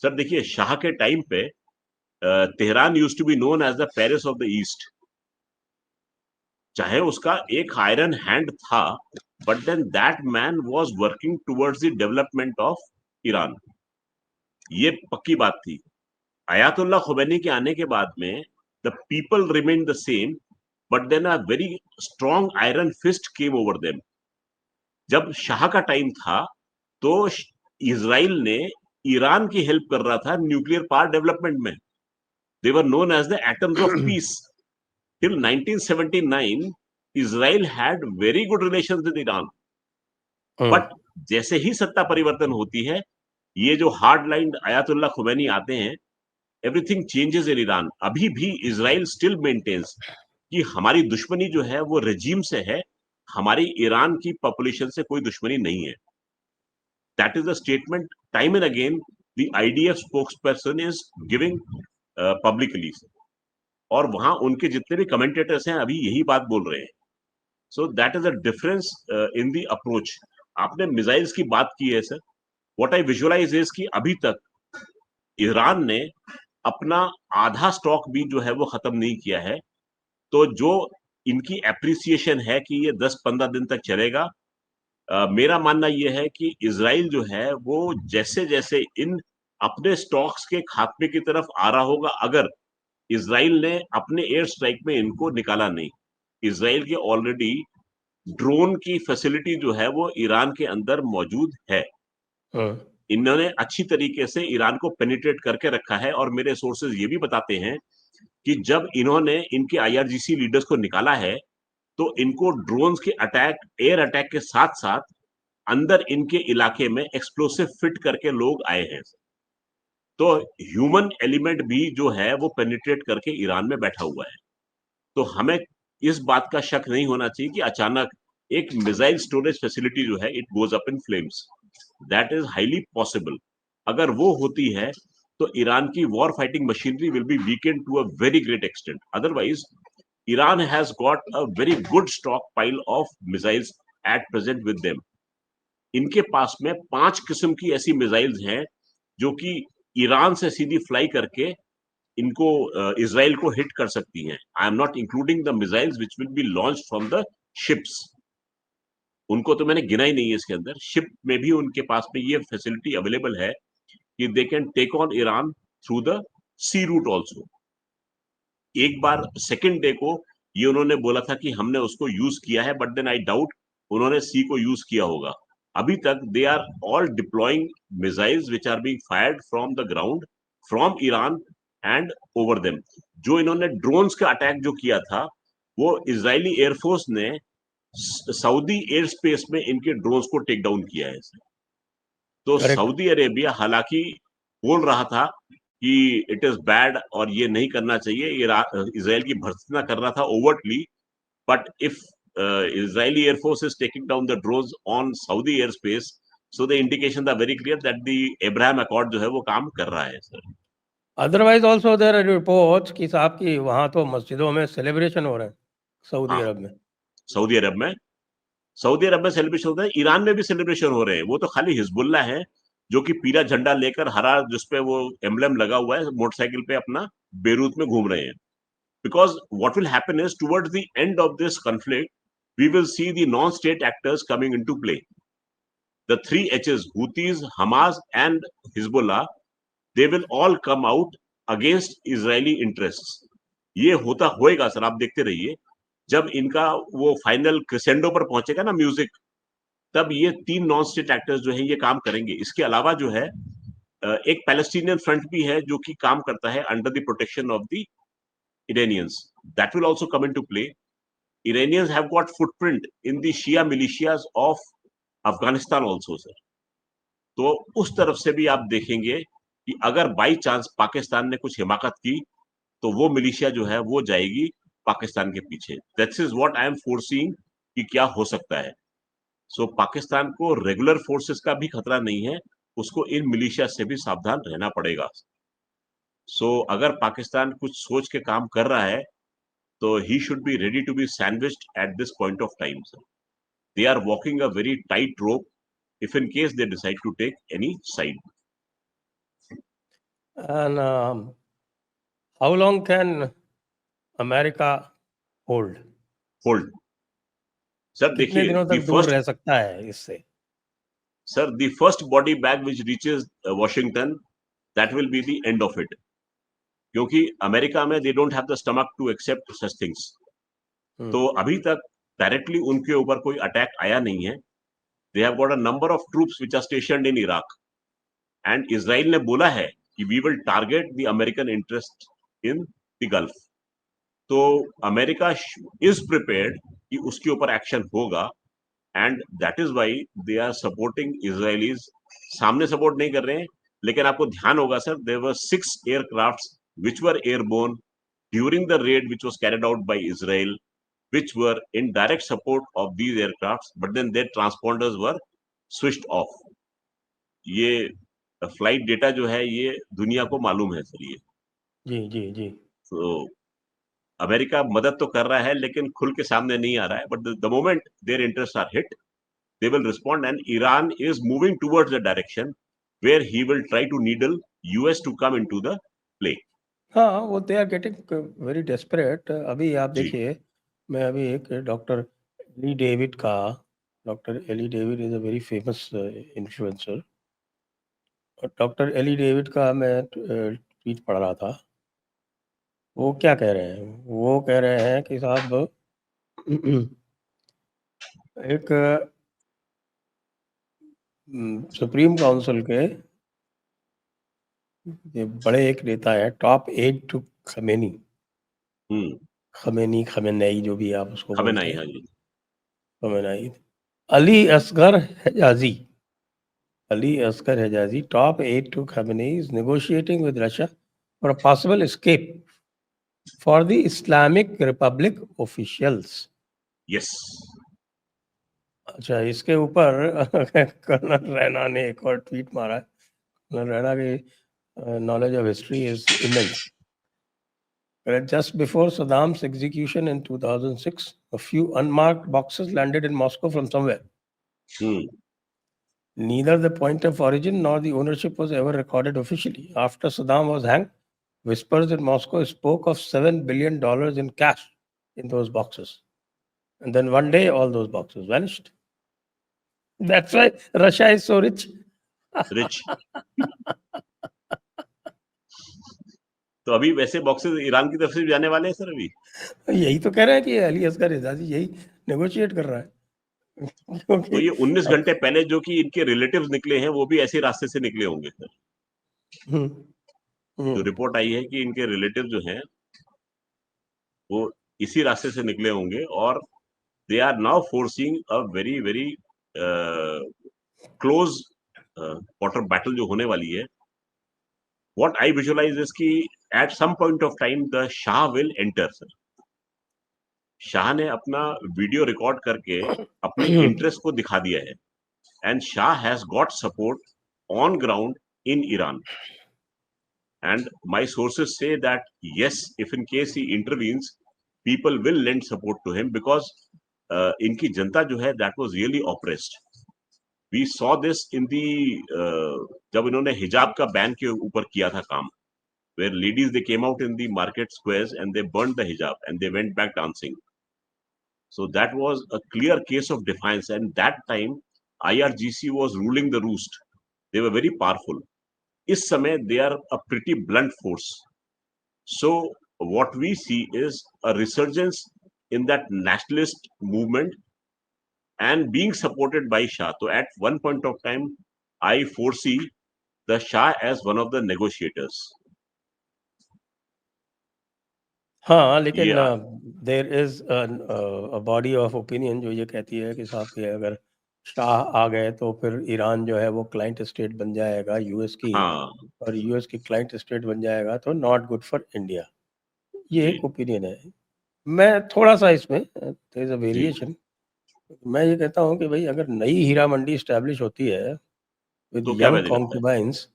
Speaker 2: सर देखिए, शाह के टाइम पे Tehran used to be known as the Paris of the East. चाहे उसका एक आयरन हैंड था, but then that man was working towards the development of Iran. ये पक्की बात थी। अयातुल्ला खुमैनी के आने के बाद में the people remain the same, but then a very strong iron fist came over them. जब शाह का टाइम था, तो इजराइल ने ईरान की हेल्प कर रहा था न्यूक्लियर पावर डेवलपमेंट में। They were known as the atoms of peace. Till 1979 Israel had very good relations with Iran. But जैसे ही सत्ता परिवर्तन होती है, ये जो हार्ड लाइन अयातुल्ला खुमैनी आते हैं, एवरीथिंग चेंजेस इन ईरान। अभी भी इजराइल स्टिल मेंटेन्स कि हमारी दुश्मनी जो है वो रेजिम से है, हमारी ईरान की पॉपुलेशन से कोई दुश्मनी नहीं है। That is a statement time and again the IDF spokesperson is giving publicly. और वहां उनके जितने भी कमेंटेटर्स हैं अभी यही बात बोल रहे हैं। So that is a difference in the approach. आपने मिसाइल्स की बात की है sir. What I visualise is कि अभी तक ईरान ने अपना आधा स्टॉक भी जो है वो खत्म नहीं किया है। तो जो इनकी एप्रिसिएशन है कि ये 10-15 दिन तक चलेगा, मेरा मानना यह है कि इजराइल जो है वो जैसे जैसे इन अपने स्टॉक्स के खात्मे की तरफ आ रहा होगा, अगर इजराइल ने अपने एयर स्ट्राइक में इनको निकाला नहीं। इजराइल के ऑलरेडी ड्रोन की फैसिलिटी जो है वो ईरान के अंदर मौजूद है। इन्होंने अच्छी तरीके से ईरान को पेनिट्रेट करके रखा है। और मेरे सोर्सेज ये भी बताते हैं कि जब इन्होंने इनके आईआरजीसी लीडर्स को निकाला है, तो इनको ड्रोन्स के अटैक, एयर अटैक के साथ साथ अंदर इनके इलाके में एक्सप्लोसिव फिट करके लोग आए हैं। तो ह्यूमन एलिमेंट भी जो है वो पेनिट्रेट करके ईरान में बैठा हुआ है। तो हमें इस बात का शक नहीं होना चाहिए कि अचानक एक मिसाइल स्टोरेज फैसिलिटी जो है it goes up in flames. That is highly possible. अगर वो होती है, तो ईरान की war fighting machinery will be weakened to a very great extent. Otherwise Iran has got a very good stockpile of missiles at present with them. इनके पास में 5 किस्म की ऐसी मिसाइल्स हैं जो कि ईरान से सीधी फ्लाई करके इनको इजराइल को हिट कर सकती हैं। I am not including the missiles which will be launch from the ships. उनको तो मैंने गिना ही नहीं है इसके अंदर। शिप में भी उनके पास में ये फैसिलिटी अवेलेबल है कि they can take on Iran through the sea route also. एक बार सेकेंड डे को ये उन्होंने बोला था कि हमने उसको यूज किया है, बट देन आई डाउट उन्होंने सी को यूज किया होगा। अभी तक they are all deploying missiles which are being fired from the ground from Iran and over them. जो इन्होंने ड्रोन्स का अटैक जो किया था, वो इजरायली एयरफोर्स ने सऊदी एयर स्पेस में इनके ड्रोन्स को टेक डाउन किया है। तो
Speaker 1: करेक्ट।
Speaker 2: सऊदी अरेबिया हालांकि बोल रहा था कि इट इज बैड और ये नहीं करना चाहिए, ये इसराइल की भर्त्सना कर रहा था overtly. But if Israeli Air Force is taking down the drones on Saudi airspace, so the indications are very clear that the Abraham Accord जो है वो काम कर रहा है sir.
Speaker 1: Otherwise also there are reports कि साहब की वहाँ तो मस्जिदों में सेलिब्रेशन हो रहे हैं सऊदी
Speaker 2: हाँ,
Speaker 1: अरब में।
Speaker 2: सऊदी अरब में सेलिब्रेशन होता है, ईरान में भी सेलिब्रेशन हो रहे हैं। वो तो खाली हिजबुल्लाह है जो कि पीला झंडा लेकर हरा जिसपे वो एम्बलम लगा हुआ है मोटरसाइकिल पे अपना बेरूत में घूम रहे हैं। Because what will happen is towards the end of this conflict, we will see the non-state actors coming into play. The three H's, Houthis, Hamas, and Hezbollah, they will all come out against Israeli interests. ये होता होएगा sir, आप देखते रहिए। जब इनका वो final crescendo पर पहुंचेगा ना म्यूजिक, तब ये तीन नॉन स्टेट एक्टर्स जो है ये काम करेंगे। इसके अलावा जो है एक पैलेस्टीनियन फ्रंट भी है जो कि काम करता है under the protection of the Iranians. That will also come into play. Iranians have got footprint in the Shia militias of Afghanistan also, sir. तो उस तरफ से भी आप देखेंगे कि अगर बाई चांस पाकिस्तान ने कुछ हिमाकत की तो वो मिलिशिया जो है वो जाएगी पाकिस्तान के पीछे। That's is what I am foreseeing कि क्या हो सकता है। सो पाकिस्तान को रेगुलर फोर्सेस का भी खतरा नहीं है, उसको इन मिलिशिया से भी सावधान रहना पड़ेगा। सो अगर पाकिस्तान कुछ सोच के काम कर रहा है तो he should be ready to be sandwiched at this point of time, sir. They are walking a very tight rope if in case they decide to take any side.
Speaker 1: And how long can America hold?
Speaker 2: Hold. Sir,
Speaker 1: कितने
Speaker 2: देखिए
Speaker 1: दिनों तक दूर रह सकता है इससे?
Speaker 2: the first body bag which reaches Washington, that will be the end of it. क्योंकि अमेरिका में they don't have the stomach to accept such things. तो अभी तक डायरेक्टली उनके ऊपर कोई अटैक आया नहीं है। They have got a number of troops which are stationed in Iraq. And Israel ने बोला है कि we will target the American interest in the Gulf. तो अमेरिका is prepared कि उसके ऊपर एक्शन होगा and that is why they are supporting Israelis. सामने सपोर्ट नहीं कर रहे हैं, लेकिन आपको ध्यान होगा sir, there were 6 aircrafts which were airborne during the raid which was carried out by Israel, which were in direct support of these aircrafts, but then their transponders were switched off. ये flight data जो है ये दुनिया को मालूम है sir. ये
Speaker 1: जी जी जी।
Speaker 2: तो अमेरिका मदद तो कर रहा है लेकिन खुल के सामने नहीं आ रहा है, but the moment their interest are hit they will respond and Iran is moving towards the direction where he will try to needle US to come into the play.
Speaker 1: हाँ, वो they are getting very desperate. अभी आप देखिए, मैं अभी एक doctor Eli David is a very famous influencer. Doctor Eli David का मैं ट्वीट पढ़ रहा था। वो क्या कह रहे हैं? वो कह रहे हैं कि साहब एक सुप्रीम काउंसिल के ये बड़े एक नेता है, top aide to Khamenei, Khamenei जो भी आप उसको बोलते हैं, खमेनाई, Ali Asghar हेजाजी, top aide to Khamenei, is negotiating with Russia for a possible escape for the Islamic Republic officials.
Speaker 2: Yes.
Speaker 1: अच्छा, इसके ऊपर कर्नल रैना ने एक और ट्वीट मारा है। कर्नल रैना की knowledge of history is immense. Just before Saddam's execution in 2006, a few unmarked boxes landed in Moscow from somewhere. Neither the point of origin nor the ownership was ever recorded officially. After Saddam was hanged, whispers in Moscow spoke of $7 billion in cash in those boxes. And then one day, all those boxes vanished. That's why Russia is so rich.
Speaker 2: Rich. तो अभी वैसे boxes Iran की तरफ से भी जाने वाले हैं सर। अभी
Speaker 1: यही तो कह रहे हैं कि अली असगर हिजाजी यही नेगोशिएट कर रहा है।
Speaker 2: तो ये 19 घंटे पहले जो कि इनके रिलेटिव्स निकले हैं वो भी ऐसे रास्ते से निकले होंगे सर। जो रिपोर्ट आई है कि इनके रिलेटिव जो हैं वो इसी रास्ते से निकले होंगे और they are now forcing a very very close water battle जो होने वाली है। व्हाट आई विजुअलाइज इज कि at some point of time the Shah will enter sir. Shah ने अपना वीडियो रिकॉर्ड करके अपने इंटरेस्ट को दिखा दिया है and Shah has got support on ground in Iran And my sources say that yes, if in case he intervenes, people will lend support to him because इनकी जनता जो है that was really oppressed. We saw this in the जब इन्होंने हिजाब का ban के ऊपर किया था काम, where ladies they came out in the market squares and they burned the hijab and they went back dancing. So that was a clear case of defiance, and that time IRGC was ruling the roost. They were very powerful. इस समय they are a pretty blunt force. So what we see is a resurgence in that nationalist movement and being supported by Shah. So at one point of time, I foresee the Shah as one of the negotiators.
Speaker 1: हाँ, लेकिन
Speaker 2: ये
Speaker 1: there is a body of opinion जो ये कहती है कि साहब कि अगर शाह आ गए तो फिर ईरान जो है वो क्लाइंट स्टेट बन जाएगा यूएस की,
Speaker 2: हाँ
Speaker 1: और यूएस की क्लाइंट स्टेट बन जाएगा तो नॉट गुड फॉर इंडिया। ये
Speaker 2: जी
Speaker 1: एक ओपिनियन है। मैं थोड़ा-सा इसमें देयर इज़ अ
Speaker 2: जी
Speaker 1: वेरिएशन। मैं ये कहता हूँ कि भई अगर नई हीरा मंडी एस्टेब्लिश होती है विद
Speaker 2: तो क्या
Speaker 1: यंग
Speaker 2: वैल्यू लगता है?
Speaker 1: कॉन्क्यूबाइन्स,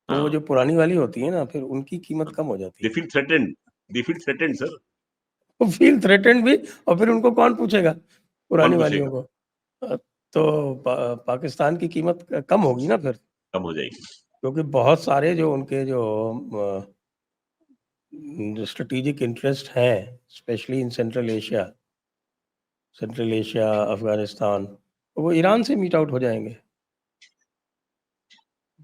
Speaker 1: तो वो
Speaker 2: हाँ
Speaker 1: जो पुरानी वाली होती है ना, फिर उनकी कीमत कम हो जाती
Speaker 2: they
Speaker 1: है।
Speaker 2: feel threatened. They feel threatened, sir.
Speaker 1: वो फील थ्रेटेन्ड भी, और फिर उनको कौन पूछेगा
Speaker 2: कौन
Speaker 1: पुरानी वालियों
Speaker 2: पूछेगा?
Speaker 1: को? तो पाकिस्तान की कीमत कम होगी ना फिर,
Speaker 2: कम हो जाएगी।
Speaker 1: क्योंकि बहुत सारे जो उनके जो स्ट्रेटेजिक इंटरेस्ट हैं, specially in central Asia, Afghanistan, वो ईरान से मीट आउट हो जाएंगे।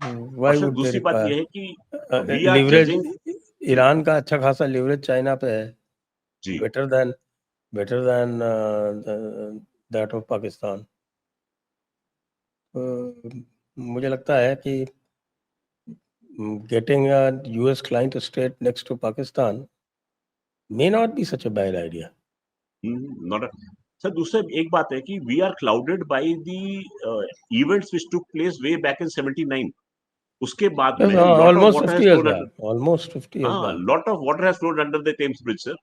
Speaker 2: और
Speaker 1: व्हाई
Speaker 2: सर
Speaker 1: वुड दे
Speaker 2: दूसरी बात यह है कि
Speaker 1: require
Speaker 2: we are
Speaker 1: leverage?
Speaker 2: Judging. जी
Speaker 1: ईरान का अच्छा खासा लिवरेज चाइना पे है,
Speaker 2: जी
Speaker 1: better than better than that of Pakistan. मुझे लगता है कि getting a US client state next to Pakistan may not be such a bad idea.
Speaker 2: Not sir दूसरा एक बात है कि we are clouded by the events which took place way back in 79। उसके बाद
Speaker 1: Yes,
Speaker 2: में lot of
Speaker 1: almost
Speaker 2: water
Speaker 1: 50
Speaker 2: has
Speaker 1: years
Speaker 2: flowed
Speaker 1: back.
Speaker 2: Under
Speaker 1: Almost 50 years back.
Speaker 2: Lot of water has flowed under the Thames bridge sir.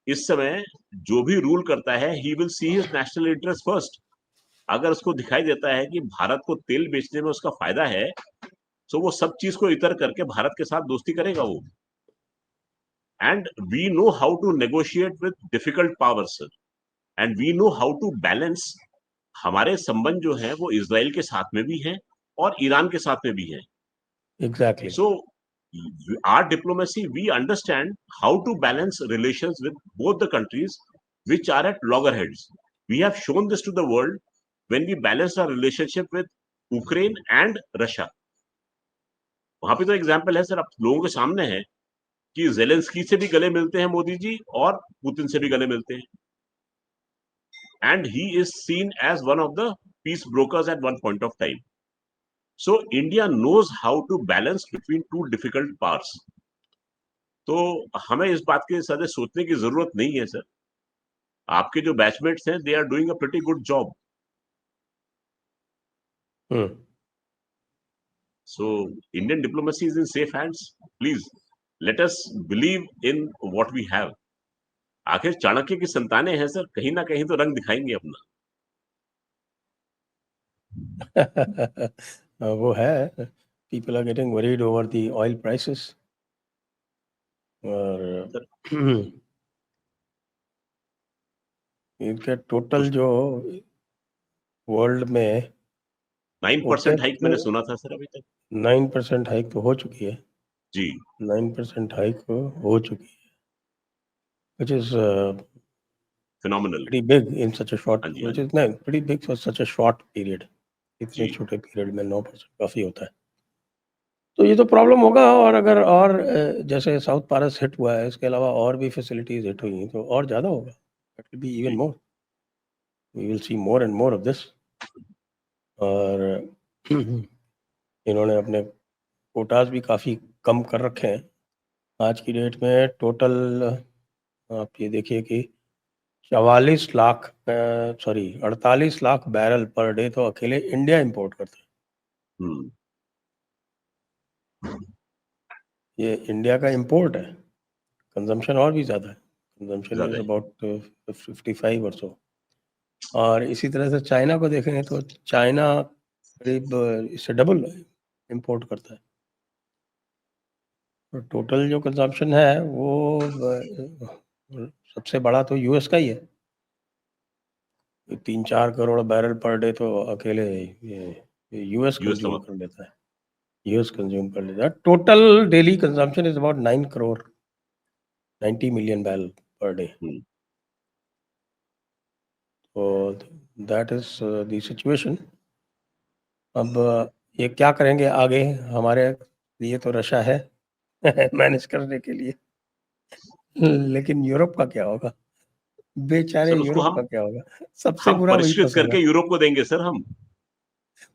Speaker 2: इस समय जो भी rule करता है he will see his national interest first. अगर उसको दिखाई देता है कि भारत को तेल बेचने में उसका फायदा है, तो वो सब चीज को इतर करके भारत के साथ दोस्ती करेगा वो। And we know how to negotiate with difficult powers sir, and we know how to balance. हमारे संबंध जो है वो इजराइल के साथ में भी है और ईरान के साथ में भी है।
Speaker 1: Exactly.
Speaker 2: So our diplomacy, we understand how to balance relations with both the countries which are at loggerheads. We have shown this to the world when we balanced our relationship with Ukraine and Russia. वहां पे तो example है sir, अब लोगों के सामने है कि जेलेंस्की से भी गले मिलते हैं मोदी जी और पुतिन से भी गले मिलते हैं, and he is seen as one of the peace brokers at one point of time. So India knows how to balance between two difficult parts. तो हमें इस बात के सर सोचने की जरूरत नहीं है सर. आपके जो बैचमेट्स हैं, they are doing a pretty good job.
Speaker 1: Hmm.
Speaker 2: So Indian diplomacy is in safe hands. Please let us believe in what we have. आखिर चाणक्य की संतानें हैं सर, कहीं ना कहीं तो रंग दिखाएंगे अपना.
Speaker 1: वो है, people are getting worried over the oil prices, और
Speaker 2: सर
Speaker 1: इनके टोटल
Speaker 2: कुछ
Speaker 1: जो वर्ल्ड में
Speaker 2: 9% हाइक
Speaker 1: ओपेक
Speaker 2: मैंने सुना था सर अभी तक.
Speaker 1: 9% हाइक तो हो चुकी है।
Speaker 2: जी
Speaker 1: 9% हाइक हो चुकी है, which is
Speaker 2: phenomenal.
Speaker 1: pretty big in such a short,
Speaker 2: हाँ जी हाँ
Speaker 1: which
Speaker 2: ji
Speaker 1: is no, pretty big for such a short period. इतने
Speaker 2: जी
Speaker 1: छोटे पीरियड में 9% काफ़ी होता है। तो ये तो प्रॉब्लम होगा, और अगर और जैसे साउथ पारस हिट हुआ है, इसके अलावा और भी फैसिलिटीज़ हिट हुई हैं, तो और ज़्यादा होगा। इट विल बी इवन
Speaker 2: जी
Speaker 1: more, we will see more and more of this. और इन्होंने अपने कोटाज़ भी काफ़ी कम कर रखे हैं। आज की डेट में टोटल आप ये देखिए कि 48 लाख बैरल पर डे तो अकेले इंडिया इंपोर्ट करता है।
Speaker 2: हम्म
Speaker 1: ये इंडिया का इंपोर्ट है, कंजम्पशन और भी ज़्यादा है। कंजम्पशन
Speaker 2: ज्यादा
Speaker 1: इज़
Speaker 2: है.
Speaker 1: अबाउट 55 और सो। और इसी तरह से चाइना को देखें तो चाइना करीब इससे डबल इंपोर्ट करता है। तो टोटल जो कंजम्पशन है वो सबसे बड़ा तो यूएस का ही है। 3-4 करोड़ बैरल पर डे तो अकेले ये यूएस
Speaker 2: यूएस
Speaker 1: कंज्यूम
Speaker 2: तमाम
Speaker 1: कर लेता है। यूएस कंज्यूम कर लेता है। Total daily consumption is about 9 crore 90 million barrel per day. तो दैट इज द सिचुएशन। अब ये क्या करेंगे आगे, हमारे लिए तो रशा है मैनेज करने के लिए, लेकिन यूरोप का क्या होगा? बेचारे
Speaker 2: सर उसको
Speaker 1: यूरोप का
Speaker 2: हम
Speaker 1: क्या होगा? सबसे
Speaker 2: हम
Speaker 1: बुरा वही
Speaker 2: परिष्कृत
Speaker 1: फंसेगा।
Speaker 2: करके यूरोप को देंगे सर हम।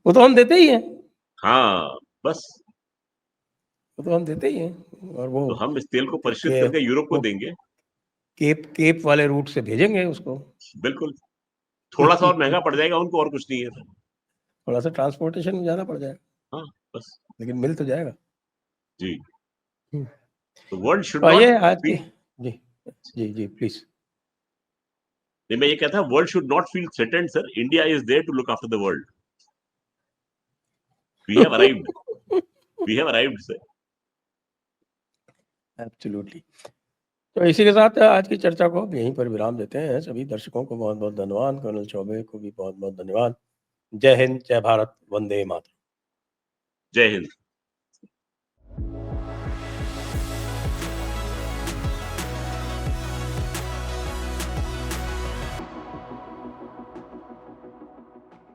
Speaker 1: वो तो हम देते ही हैं।
Speaker 2: हाँ, बस।
Speaker 1: वो तो हम देते ही हैं। और वो
Speaker 2: तो हम इस तेल को परिष्कृत
Speaker 1: के,
Speaker 2: करके यूरोप को
Speaker 1: वो
Speaker 2: देंगे।
Speaker 1: केप वाले रूट से भेजेंगे उसको।
Speaker 2: बिल्कुल। थोड़ा-सा और महँगा पड़ जाएगा उनको, और कुछ नहीं है सर।
Speaker 1: थोड़ा सा ट्रांसपोर्टेशन में ज़्यादा पड़ जाएगा,
Speaker 2: हाँ, बस।
Speaker 1: लेकिन मिल तो जाएगा।
Speaker 2: जी।
Speaker 1: हम्म।
Speaker 2: तो वर्ल्ड
Speaker 1: तो
Speaker 2: शुड नॉट
Speaker 1: आइए आज की,
Speaker 2: feel
Speaker 1: ji ji ji please.
Speaker 2: नहीं, मैं ये कहता हूँ world should not feel threatened sir, India is there to look after the world. We have arrived, we have arrived sir.
Speaker 1: Absolutely. तो इसी के साथ आज की चर्चा को अब यहीं पर विराम देते हैं। सभी दर्शकों को बहुत बहुत धन्यवाद, कर्नल चौबे को भी बहुत बहुत धन्यवाद। जय हिंद, जय भारत, वंदे मातरम।
Speaker 2: जय हिंद।